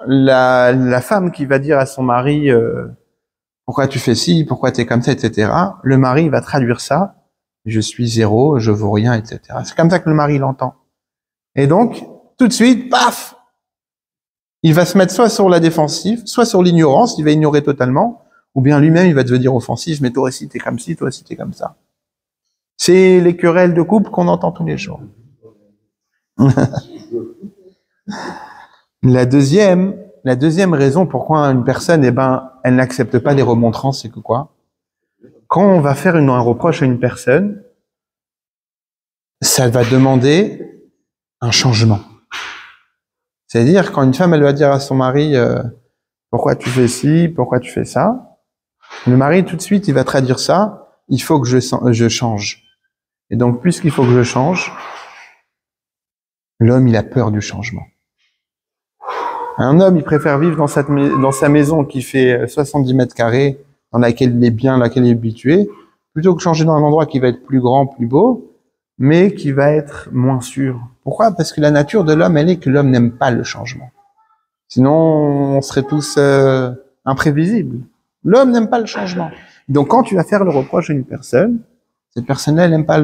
la femme qui va dire à son mari pourquoi tu fais ci, pourquoi tu es comme ça, etc. Le mari va traduire ça, je suis zéro, je vaux rien, etc. C'est comme ça que le mari l'entend. Et donc, tout de suite, paf, il va se mettre soit sur la défensive, soit sur l'ignorance, il va ignorer totalement, ou bien lui-même, il va devenir offensif, mais toi aussi t'es comme ci, toi aussi t'es comme ça. C'est les querelles de couple qu'on entend tous les jours. La deuxième raison pourquoi une personne, elle n'accepte pas les remontrances, c'est que quoi? Quand on va faire un reproche à une personne, ça va demander un changement. C'est-à-dire, quand une femme, elle va dire à son mari, pourquoi tu fais ci, pourquoi tu fais ça? Le mari, tout de suite, il va traduire ça. il faut que je change. Et donc, puisqu'il faut que je change, l'homme, il a peur du changement. Un homme, il préfère vivre dans sa maison qui fait 70 mètres carrés, dans laquelle il est bien, laquelle il est habitué, plutôt que changer dans un endroit qui va être plus grand, plus beau, mais qui va être moins sûr. Pourquoi? Parce que la nature de l'homme, elle est que l'homme n'aime pas le changement. Sinon, on serait tous imprévisibles. L'homme n'aime pas le changement. Donc, quand tu vas faire le reproche à une personne, cette personne-là, elle n'aime pas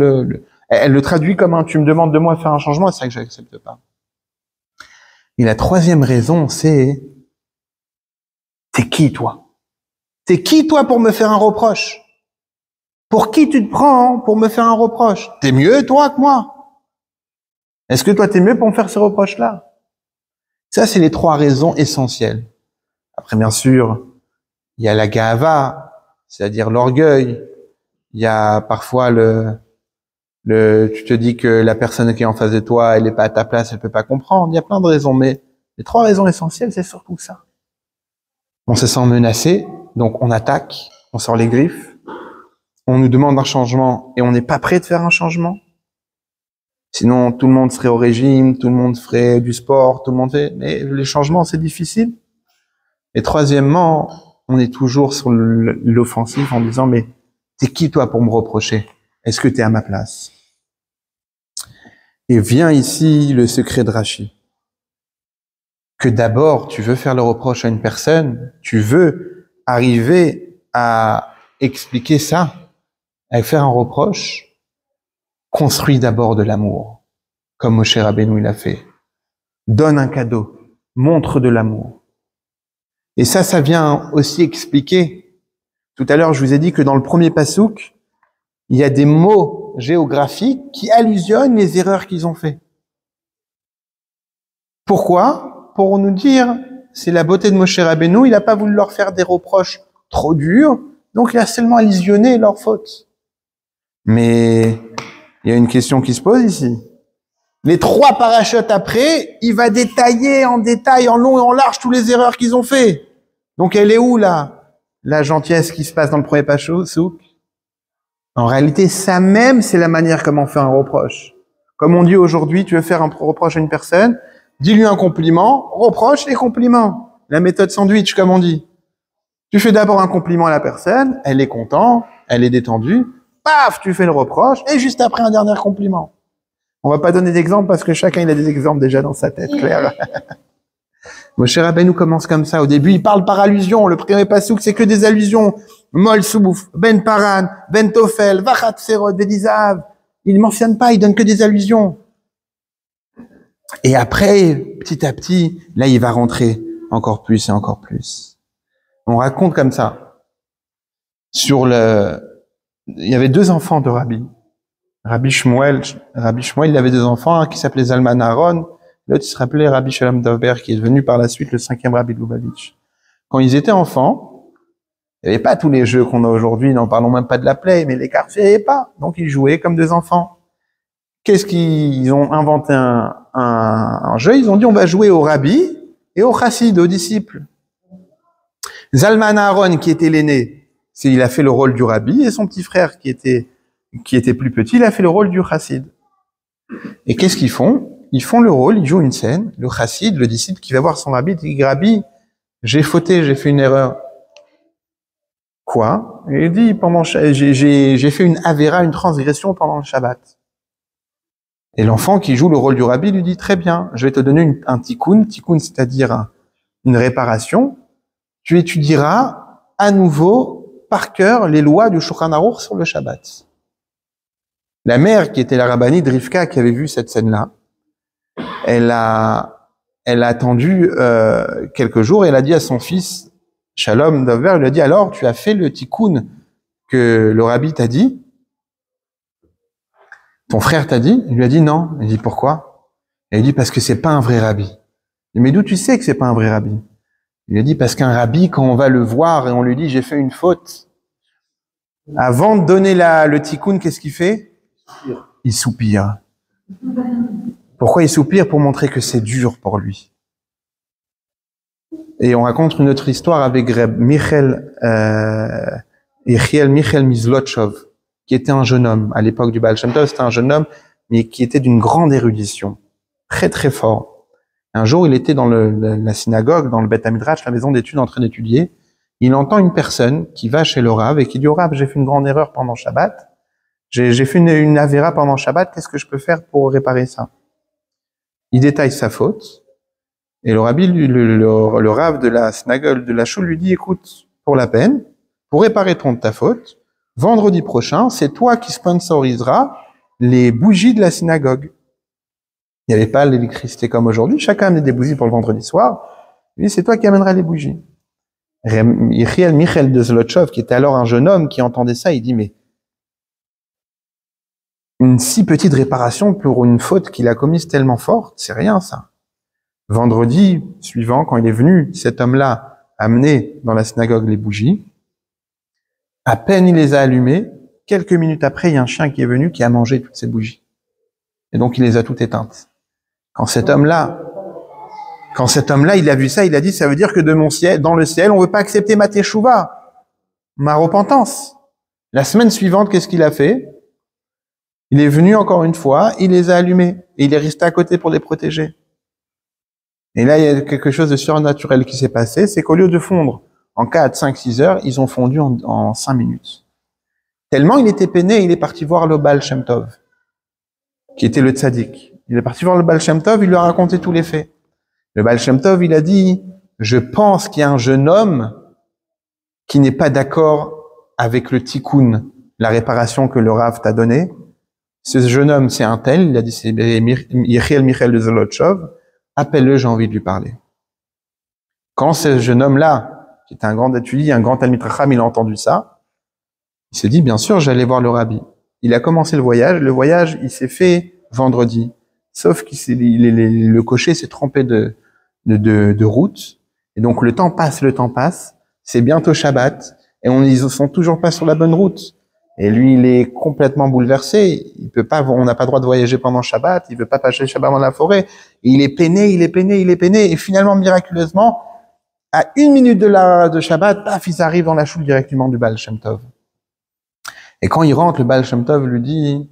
elle le traduit comme un « tu me demandes de moi de faire un changement », c'est ça que j'accepte pas. Et la troisième raison, c'est « t'es qui, toi? T'es qui, toi, pour me faire un reproche? Pour qui tu te prends pour me faire un reproche? T'es mieux, toi, que moi? Est-ce que toi, t'es mieux pour me faire ce reproche-là? » Ça, c'est les trois raisons essentielles. Après, bien sûr, il y a la gava, c'est-à-dire l'orgueil. Il y a parfois tu te dis que la personne qui est en face de toi, elle n'est pas à ta place, elle peut pas comprendre. Il y a plein de raisons, mais les trois raisons essentielles, c'est surtout ça. On se sent menacé, donc on attaque, on sort les griffes, on nous demande un changement et on n'est pas prêt de faire un changement. Sinon, tout le monde serait au régime, tout le monde ferait du sport, tout le monde fait, mais les changements, c'est difficile. Et troisièmement, on est toujours sur l'offensif en disant, mais t'es qui, toi, pour me reprocher? Est-ce que t'es à ma place? Et vient ici le secret de Rashi. Que d'abord, tu veux faire le reproche à une personne, tu veux arriver à expliquer ça, à faire un reproche, construis d'abord de l'amour, comme Moshe Rabbeinu il a fait. Donne un cadeau, montre de l'amour. Et ça vient aussi expliquer. Tout à l'heure, je vous ai dit que dans le premier pasouk, il y a des mots géographiques qui allusionnent les erreurs qu'ils ont fait. Pourquoi? Pour nous dire, c'est la beauté de Moshe Rabbeinu, il n'a pas voulu leur faire des reproches trop durs, donc il a seulement allusionné leurs fautes. Mais il y a une question qui se pose ici. Les 3 parachutes après, il va détailler en détail, en long et en large, toutes les erreurs qu'ils ont fait. Donc elle est où là, la gentillesse qui se passe dans le premier pasouk? En réalité, ça même, c'est la manière comment on fait un reproche. Comme on dit aujourd'hui, tu veux faire un reproche à une personne, dis-lui un compliment, reproche les compliments. La méthode sandwich, comme on dit. Tu fais d'abord un compliment à la personne, elle est contente, elle est détendue, paf, tu fais le reproche, et juste après un dernier compliment. On va pas donner d'exemple parce que chacun il a des exemples déjà dans sa tête, clair. Moshe Rabbeinu commence comme ça. Au début, il parle par allusion. Le premier pasouk, c'est que des allusions. Mol Souf, Ben Paran, Ben Tofel, Vachat Serot, Vedizav. Il ne mentionne pas, il donne que des allusions. Et après, petit à petit, là, il va rentrer encore plus et encore plus. On raconte comme ça. Il y avait 2 enfants de Rabbi. Rabbi Shmuel, il avait 2 enfants, un qui s'appelait Zalman Aaron, l'autre, il se rappelait Rabbi Shalom Dovber, qui est devenu par la suite le 5e Rabbi de Lubavitch. Quand ils étaient enfants, il n'y avait pas tous les jeux qu'on a aujourd'hui, n'en parlons même pas de la play, mais les cartes, il n'y avait pas. Donc ils jouaient comme 2 enfants. Qu'est-ce qu'ils ont inventé un jeu? Ils ont dit on va jouer au Rabbi et au Chassid, aux disciples. Zalman Aaron, qui était l'aîné, il a fait le rôle du Rabbi, et son petit frère, qui était plus petit, il a fait le rôle du Chassid. Et qu'est-ce qu'ils font? Ils font le rôle, ils jouent une scène, le Chassid, le disciple qui va voir son Rabbi, dit « Rabbi, j'ai fauté, j'ai fait une erreur. » Quoi? Et il dit « j'ai fait une avéra, une transgression pendant le Shabbat. » Et l'enfant qui joue le rôle du Rabbi lui dit « Très bien, je vais te donner un tikkun, c'est-à-dire une réparation. Tu étudieras à nouveau par cœur les lois du Shulchan Aruch sur le Shabbat. » La mère, qui était la rabbinite Rivka, qui avait vu cette scène-là, elle a attendu quelques jours et elle a dit à son fils, Shalom Dovber, elle lui a dit, alors, tu as fait le tikkun que le rabbi t'a dit? Ton frère t'a dit? Il lui a dit non. Il dit, pourquoi? Elle lui dit, parce que c'est pas un vrai rabbi. Il dit, mais d'où tu sais que c'est pas un vrai rabbi? Il lui a dit, parce qu'un rabbi, quand on va le voir et on lui dit, j'ai fait une faute, avant de donner le tikkun, qu'est-ce qu'il fait? Il soupire. Pourquoi il soupire? Pour montrer que c'est dur pour lui. Et on raconte une autre histoire avec Reb Michel Mizlotchov. qui était un jeune homme. À l'époque du Baal Shem Tov, c'était un jeune homme, mais qui était d'une grande érudition, très très fort. Un jour, il était dans la synagogue, dans le Beth Midrash, la maison d'études, en train d'étudier. Il entend une personne qui va chez le Rav et qui dit au Rav, j'ai fait une grande erreur pendant Shabbat. J'ai fait une avéra pendant Shabbat, qu'est-ce que je peux faire pour réparer ça? Il détaille sa faute. Et le Rabbi, le Rav de la synagogue, de la choule, lui dit, écoute, pour la peine, pour réparer ta faute, vendredi prochain, c'est toi qui sponsoriseras les bougies de la synagogue. Il n'y avait pas l'électricité comme aujourd'hui, chacun amenait des bougies pour le vendredi soir. Lui, c'est toi qui amèneras les bougies. Yechiel Michel de Zlotchov, qui était alors un jeune homme qui entendait ça, il dit, mais une si petite réparation pour une faute qu'il a commise tellement forte, c'est rien ça. Vendredi suivant, quand il est venu, cet homme-là, amener dans la synagogue les bougies, à peine il les a allumées, quelques minutes après, il y a un chien qui est venu qui a mangé toutes ces bougies. Et donc il les a toutes éteintes. Quand cet homme-là, il a vu ça, il a dit, ça veut dire que de mon ciel, dans le ciel, on veut pas accepter ma teshuva, ma repentance. La semaine suivante, qu'est-ce qu'il a fait? Il est venu encore une fois, il les a allumés, et il est resté à côté pour les protéger. Et là, il y a quelque chose de surnaturel qui s'est passé, c'est qu'au lieu de fondre en 4, 5, 6 heures, ils ont fondu en 5 minutes. Tellement il était peiné, il est parti voir le Baal Shem Tov, qui était le tzaddik. Il est parti voir le Baal Shem Tov, il lui a raconté tous les faits. Le Baal Shem Tov, il a dit, je pense qu'il y a un jeune homme qui n'est pas d'accord avec le tikkun, la réparation que le Rav t'a donnée. Ce jeune homme, c'est un tel, il a dit, c'est Yechiel Michel de Zlotchov, appelle-le, j'ai envie de lui parler. Quand ce jeune homme-là, qui était un grand étudiant, un grand Talmid Chacham, il a entendu ça, il s'est dit, bien sûr, j'allais voir le Rabbi. Il a commencé le voyage, il s'est fait vendredi. Sauf que le cocher s'est trompé de route. Et donc, le temps passe. C'est bientôt Shabbat. Et ils sont toujours pas sur la bonne route. Et lui, il est complètement bouleversé. Il peut pas, on n'a pas le droit de voyager pendant Shabbat. Il veut pas passer Shabbat dans la forêt. Et il est peiné. Et finalement, miraculeusement, à 1 minute de Shabbat, paf, ils arrivent dans la choule directement du Baal Shem Tov. Et quand il rentre, le Baal Shem Tov lui dit,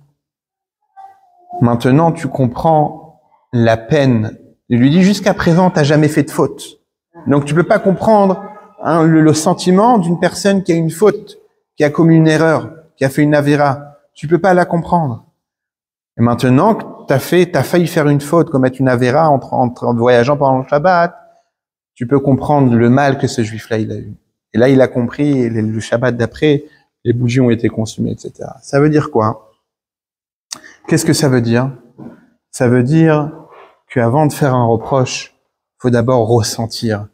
maintenant, tu comprends la peine. Il lui dit, jusqu'à présent, t'as jamais fait de faute. Donc, tu peux pas comprendre le sentiment d'une personne qui a une faute, qui a commis une erreur, qui a fait une avéra. Tu peux pas la comprendre. Et maintenant que t'as failli faire une faute, commettre une avéra en voyageant pendant le Shabbat, tu peux comprendre le mal que ce juif-là, il a eu. Et là, il a compris, et le Shabbat d'après, les bougies ont été consumées, etc. Ça veut dire quoi? Qu'est-ce que ça veut dire? Ça veut dire qu'avant de faire un reproche, faut d'abord ressentir.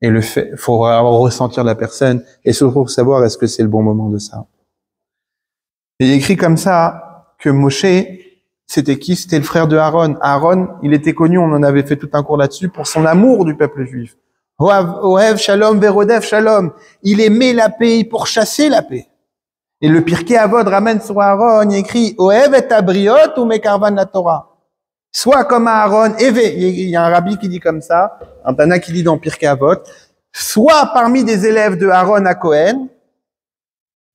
Et faut ressentir la personne et surtout savoir est-ce que c'est le bon moment de ça. Et il écrit comme ça que Moshe, c'était qui? C'était le frère de Aaron. Aaron, il était connu, on en avait fait tout un cours là-dessus, pour son amour du peuple juif. Ohev shalom verodef shalom. Il aimait la paix pour chasser la paix. Et le Pirkei Avot ramène sur Aaron, il écrit Ohev et abriot ou mekarvan la Torah. Soit comme Aaron, il y a un rabbi qui dit comme ça, un Tana qui dit dans Pirkei Avot, soit parmi des élèves de Aaron à Cohen,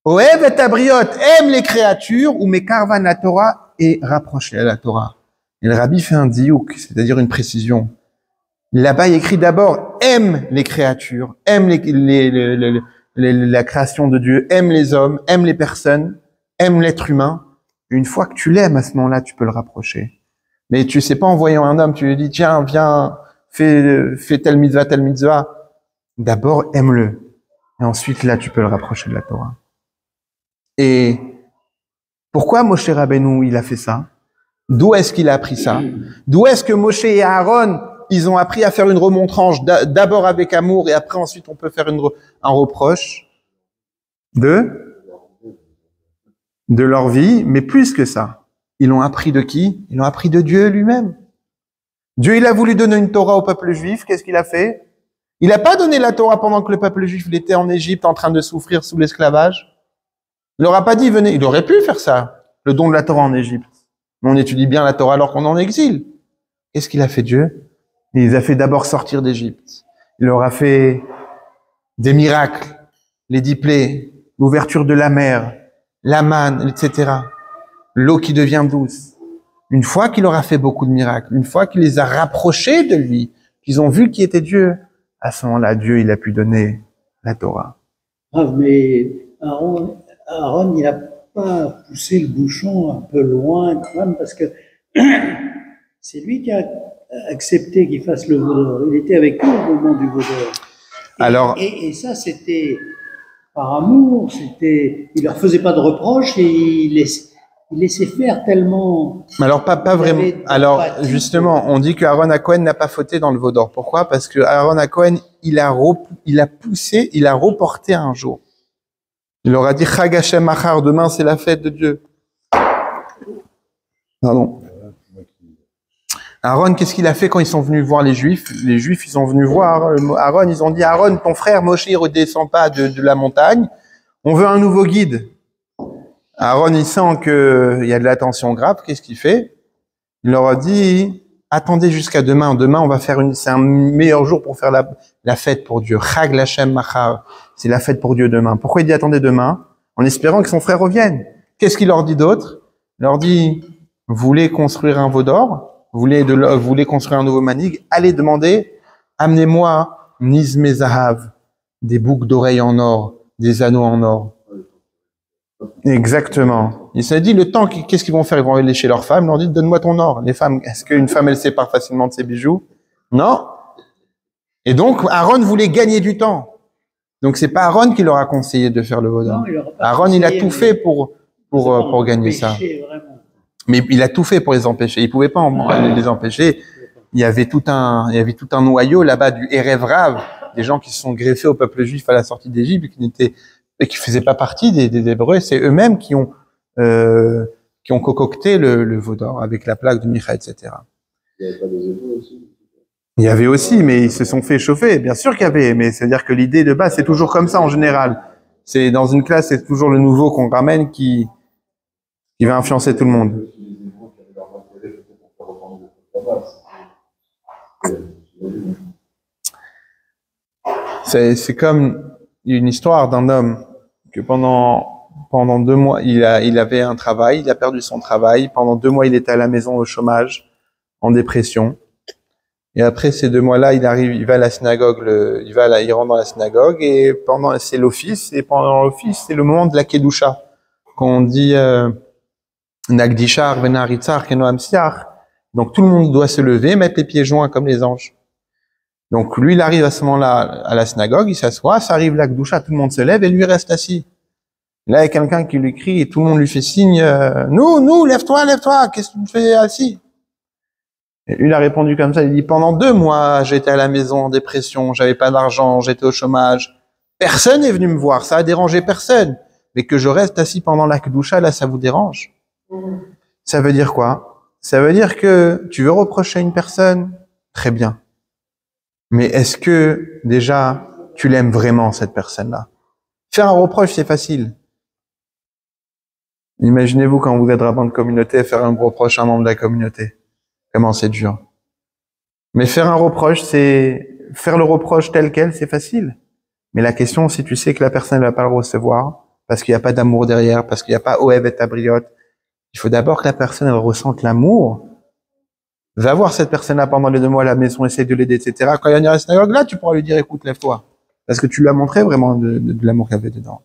Ohev et abriot aime les créatures ou mekarvan la Torah et rapproche à la Torah. Et le rabbi fait un diouk, c'est-à-dire une précision. Là-bas, il écrit d'abord aime les créatures, aime la création de Dieu, aime les hommes, aime les personnes, aime l'être humain. Une fois que tu l'aimes, à ce moment-là, tu peux le rapprocher. Mais tu sais pas, en voyant un homme, tu lui dis, tiens, viens, fais telle mitzvah. D'abord, aime-le. Et ensuite, là, tu peux le rapprocher de la Torah. Et pourquoi Moshe Rabbeinu, il a fait ça? D'où est-ce qu'il a appris ça? D'où est-ce que Moshe et Aaron, ils ont appris à faire une remontrange d'abord avec amour et après ensuite on peut faire un reproche de leur vie, mais plus que ça. Ils l'ont appris de qui? Ils l'ont appris de Dieu lui-même. Dieu, il a voulu donner une Torah au peuple juif. Qu'est-ce qu'il a fait? Il n'a pas donné la Torah pendant que le peuple juif il était en Égypte en train de souffrir sous l'esclavage. Il leur a pas dit, venez. Il aurait pu faire ça, le don de la Torah en Égypte. Mais on étudie bien la Torah alors qu'on est en exil. Qu'est-ce qu'il a fait Dieu? Il les a fait d'abord sortir d'Égypte. Il leur a fait des miracles, les 10 plaies, l'ouverture de la mer, la manne, etc. L'eau qui devient douce. Une fois qu'il aura fait beaucoup de miracles, une fois qu'il les a rapprochés de lui, qu'ils ont vu qui était Dieu, à ce moment-là, Dieu, il a pu donner la Torah. Ah, mais Aaron, il n'a pas poussé le bouchon un peu loin quand même, parce que c'est lui qui a accepté qu'il fasse le veau d'or. Il était avec eux au moment du veau d'or. Alors, et ça, c'était par amour, il leur faisait pas de reproches et il laissait faire tellement. mais alors pas vraiment. Alors justement, on dit que Aaron Cohen n'a pas fauté dans le veau d'or. Pourquoi? Parce que Aaron Cohen, il a poussé, il a reporté un jour. Il leur a dit Chag Hashem Machar, demain c'est la fête de Dieu. Pardon. Aaron, qu'est-ce qu'il a fait quand ils sont venus voir les Juifs? Les Juifs, ils sont venus voir Aaron, ils ont dit Aaron, ton frère Moshe, il redescend pas de la montagne. On veut un nouveau guide. Aaron, il sent qu'il y a de la tension grave. Qu'est-ce qu'il fait? Il leur a dit, attendez jusqu'à demain. Demain, on va faire c'est un meilleur jour pour faire la fête pour Dieu. Chag Lashem Machar. C'est la fête pour Dieu demain. Pourquoi il dit attendez demain? En espérant que son frère revienne. Qu'est-ce qu'il leur dit d'autre? Il leur dit, vous voulez construire un veau d'or? Vous voulez construire un nouveau manig? Allez demander, amenez-moi Nizme Zahav, des boucles d'oreilles en or, des anneaux en or. Exactement. Il s'est dit, le temps, qu'est-ce qu'ils vont faire? Ils vont aller chez leur femme, ils leur disent, donne-moi ton or. Les femmes, est-ce qu'une femme, elle sépare facilement de ses bijoux? Non. Et donc, Aaron voulait gagner du temps. Donc, c'est pas Aaron qui leur a conseillé de faire le veau d'or. Aaron, il a tout fait pour gagner ça. Vraiment. Mais il a tout fait pour les empêcher. Il pouvait pas les empêcher. Il y avait tout un noyau là-bas du Erev Rav, des gens qui se sont greffés au peuple juif à la sortie d'Égypte et qui faisaient pas partie des Hébreux. C'est eux-mêmes qui ont concocté le veau d'or avec la plaque de Micha, etc. Il n'y avait pas des Hébreux aussi? Il y avait aussi, mais ils se sont fait chauffer. Bien sûr qu'il y avait, mais c'est-à-dire que l'idée de base, c'est toujours comme ça en général. C'est dans une classe, c'est toujours le nouveau qu'on ramène qui va influencer tout le monde. C'est comme une histoire d'un homme que pendant 2 mois, il avait un travail, il a perdu son travail. Pendant 2 mois, il était à la maison au chômage, en dépression. Et après ces 2 mois-là, il va à la synagogue, il rentre dans la synagogue et c'est l'office. Et pendant l'office, c'est le moment de la kedusha, qu'on dit Nagdishar venaritzar kenoam siach. Donc tout le monde doit se lever, mettre les pieds joints comme les anges. Donc lui, il arrive à ce moment-là à la synagogue, il s'assoit, ça arrive la kedusha, tout le monde se lève et lui reste assis. Là, il y a quelqu'un qui lui crie et tout le monde lui fait signe, nous, lève-toi, qu'est-ce que tu fais assis? Et lui, il a répondu comme ça, il dit, pendant 2 mois, j'étais à la maison en dépression, j'avais pas d'argent, j'étais au chômage. Personne n'est venu me voir, ça a dérangé personne. Mais que je reste assis pendant la kedusha, là, ça vous dérange? Ça veut dire quoi? Ça veut dire que tu veux reprocher à une personne? Très bien. Mais est-ce que, déjà, tu l'aimes vraiment, cette personne-là? Faire un reproche, c'est facile. Imaginez-vous quand vous êtes rabbin de communauté, faire un reproche à un membre de la communauté. Comment c'est dur. Mais faire un reproche, faire le reproche tel quel, c'est facile. Mais la question, si tu sais que la personne ne va pas le recevoir, parce qu'il n'y a pas d'amour derrière, parce qu'il n'y a pas Oev et Tabriot, il faut d'abord que la personne, elle ressente l'amour. Va voir cette personne-là pendant les 2 mois à la maison, essaye de l'aider, etc. Quand il y a une synagogue, là, tu pourras lui dire, écoute, lève-toi. Parce que tu lui as montré vraiment de l'amour qu'il y avait dedans.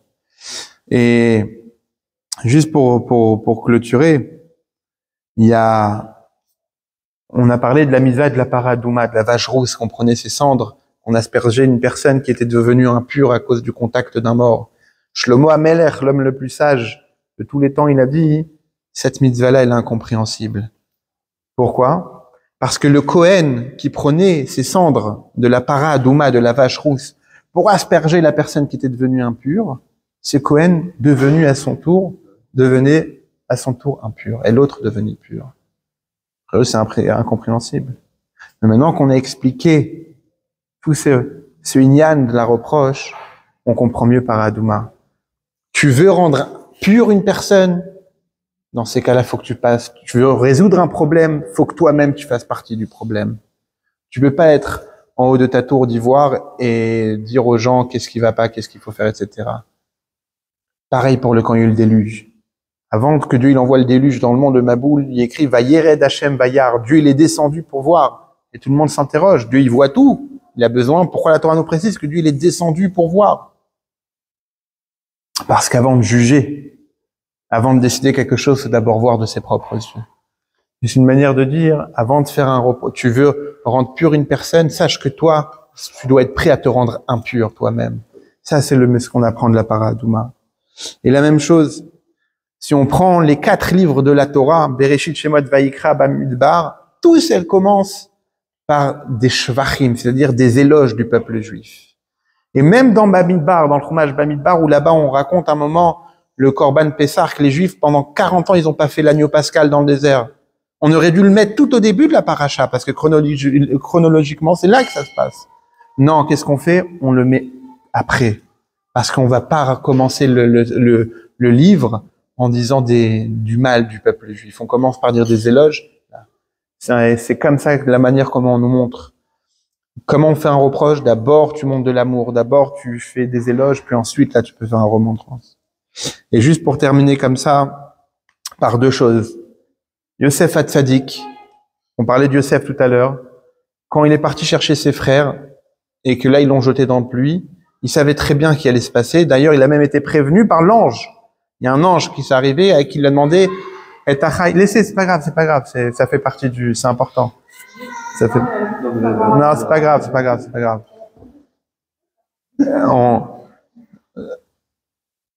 Et juste pour clôturer, on a parlé de la mitzvah de la paradouma, de la vache rousse, qu'on prenait ses cendres, qu'on aspergeait une personne qui était devenue impure à cause du contact d'un mort. Shlomo Amelech, l'homme le plus sage de tous les temps, il a dit, cette mitzvah-là, elle est incompréhensible. Pourquoi? Parce que le Kohen qui prenait ses cendres de la paradouma, de la vache rousse, pour asperger la personne qui était devenue impure, ce Kohen devenait à son tour impur, et l'autre devenait pur. Après eux, c'est incompréhensible. Mais maintenant qu'on a expliqué tout ce inyan de la reproche, on comprend mieux paradouma. Tu veux rendre pure une personne? Dans ces cas-là, faut que tu veux résoudre un problème, faut que toi-même tu fasses partie du problème. Tu peux pas être en haut de ta tour d'ivoire et dire aux gens qu'est-ce qui va pas, qu'est-ce qu'il faut faire, etc. Pareil pour quand il y a eu le déluge. Avant que Dieu il envoie le déluge dans le monde de Maboul, il écrit Vayered Hashem Vayar. Dieu il est descendu pour voir. Et tout le monde s'interroge. Dieu il voit tout. Il a besoin. Pourquoi la Torah nous précise que Dieu il est descendu pour voir? Parce qu'avant de juger, avant de décider quelque chose, c'est d'abord voir de ses propres yeux. C'est une manière de dire, avant de faire un repos, tu veux rendre pure une personne, sache que toi, tu dois être prêt à te rendre impur toi-même. Ça, c'est ce qu'on apprend de la Paradouma. Et la même chose, si on prend les 4 livres de la Torah, Bereshit, Shemot, Vayikra, Bamidbar, tous elles commencent par des shvachim, c'est-à-dire des éloges du peuple juif. Et même dans Bamidbar, dans le Chumash Bamidbar, où là-bas on raconte un moment le Korban Pessah, que les Juifs, pendant 40 ans, ils n'ont pas fait l'agneau pascal dans le désert. On aurait dû le mettre tout au début de la paracha, parce que chronologiquement, c'est là que ça se passe. Non, qu'est-ce qu'on fait? On le met après. Parce qu'on va pas commencer le livre en disant du mal du peuple juif. On commence par dire des éloges. C'est comme ça la manière comment on nous montre. Comment on fait un reproche? D'abord, tu montres de l'amour. D'abord, tu fais des éloges, puis ensuite, là, tu peux faire un remontrance. Et juste pour terminer comme ça, par 2 choses. Yosef Hatzadik, on parlait de Yosef tout à l'heure, quand il est parti chercher ses frères, et que là, ils l'ont jeté dans le pluie, il savait très bien ce qui allait se passer. D'ailleurs, il a même été prévenu par l'ange. Il y a un ange qui s'est arrivé et qui lui a demandé, laissez, c'est pas grave, ça fait partie c'est important. Ça fait, non, c'est pas grave.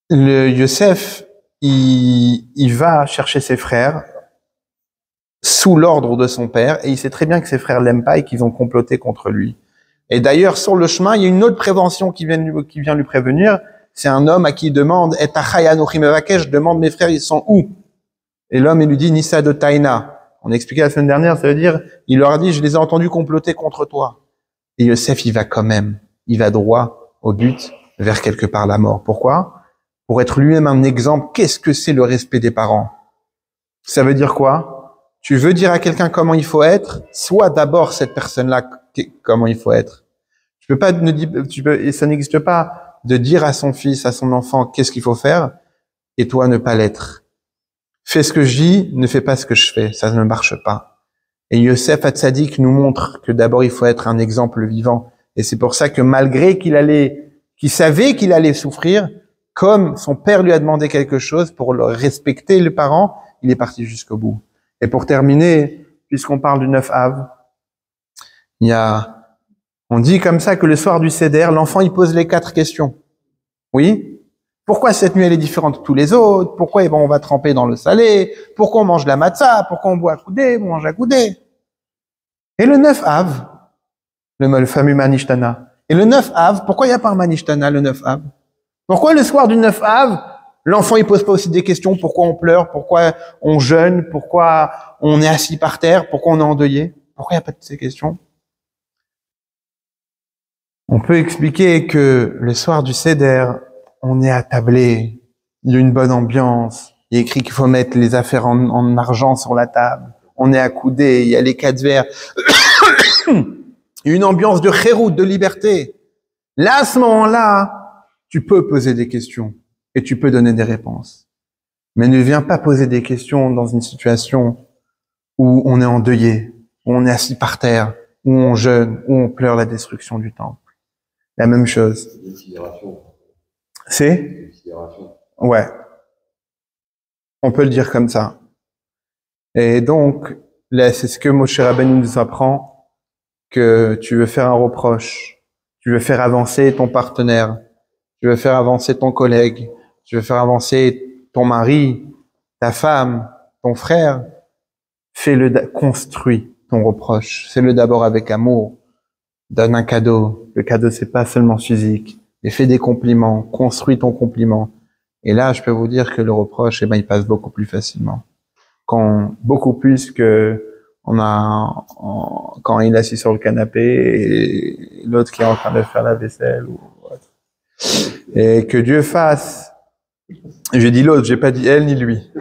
Le Yosef, il va chercher ses frères sous l'ordre de son père et il sait très bien que ses frères l'aiment pas et qu'ils ont comploté contre lui. Et d'ailleurs, sur le chemin, il y a une autre prévention qui vient lui prévenir. C'est un homme à qui il demande, je demande mes frères, ils sont où? Et l'homme, il lui dit, Nissa de Taïna. On a expliqué la semaine dernière, ça veut dire, il leur a dit, je les ai entendus comploter contre toi. Et Yosef, il va quand même. Il va droit au but, vers quelque part la mort. Pourquoi? Pour être lui-même un exemple. Qu'est-ce que c'est le respect des parents? Ça veut dire quoi? Tu veux dire à quelqu'un comment il faut être? Sois d'abord cette personne-là comment il faut être. Et ça n'existe pas de dire à son fils, à son enfant, qu'est-ce qu'il faut faire, et toi ne pas l'être. Fais ce que je dis, ne fais pas ce que je fais. Ça ne marche pas. Et Yosef Hatzadik nous montre que d'abord il faut être un exemple vivant. Et c'est pour ça que malgré qu'il savait qu'il allait souffrir, comme son père lui a demandé quelque chose pour le respecter les parents, il est parti jusqu'au bout. Et pour terminer, puisqu'on parle du 9 Av, on dit comme ça que le soir du Seder, l'enfant il pose les 4 questions. Oui? Pourquoi cette nuit elle est différente de tous les autres? Pourquoi on va tremper dans le salé? Pourquoi on mange la matzah? Pourquoi on boit à coudé? On mange à coudé? Et le 9 Av, le fameux Manishtana. Et le 9 Av, pourquoi il n'y a pas un Manishtana le 9 Av? Pourquoi le soir du 9 Av, l'enfant il pose pas aussi des questions? Pourquoi on pleure? Pourquoi on jeûne? Pourquoi on est assis par terre? Pourquoi on est endeuillé? Pourquoi il n'y a pas de ces questions? On peut expliquer que le soir du Seder, on est attablé, il y a une bonne ambiance, il est écrit qu'il faut mettre les affaires en argent sur la table, on est accoudé, il y a les 4 verres, il y a une ambiance de chérout, de liberté. Là, à ce moment-là, tu peux poser des questions et tu peux donner des réponses. Mais ne viens pas poser des questions dans une situation où on est endeuillé, où on est assis par terre, où on jeûne, où on pleure la destruction du temple. La même chose. C'est? Ouais. On peut le dire comme ça. Et donc, là, c'est ce que Moshe Rabbeinu nous apprend, que tu veux faire un reproche, tu veux faire avancer ton partenaire, tu veux faire avancer ton collègue, tu veux faire avancer ton mari, ta femme, ton frère, construis ton reproche. Fais-le d'abord avec amour. Donne un cadeau. Le cadeau, c'est pas seulement physique. Et fais des compliments. Construis ton compliment. Et là, je peux vous dire que le reproche, il passe beaucoup plus facilement. Beaucoup plus que quand il est assis sur le canapé et l'autre qui est en train de faire la vaisselle ou autre. Et que Dieu fasse. J'ai dit l'autre, j'ai pas dit elle ni lui.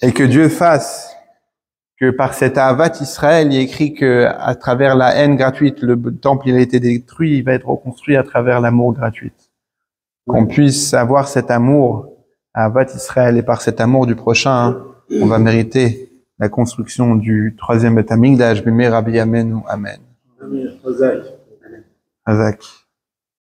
Et que Dieu fasse que par cet Ahavat Israël, il est écrit que à travers la haine gratuite, le temple il a été détruit, il va être reconstruit à travers l'amour gratuit. qu'on puisse avoir cet amour à Avat Israël, et par cet amour du prochain, on va mériter la construction du 3e Beth Amikdash, Bimei Rabbi Amenu, Amen. Amen. Hazak.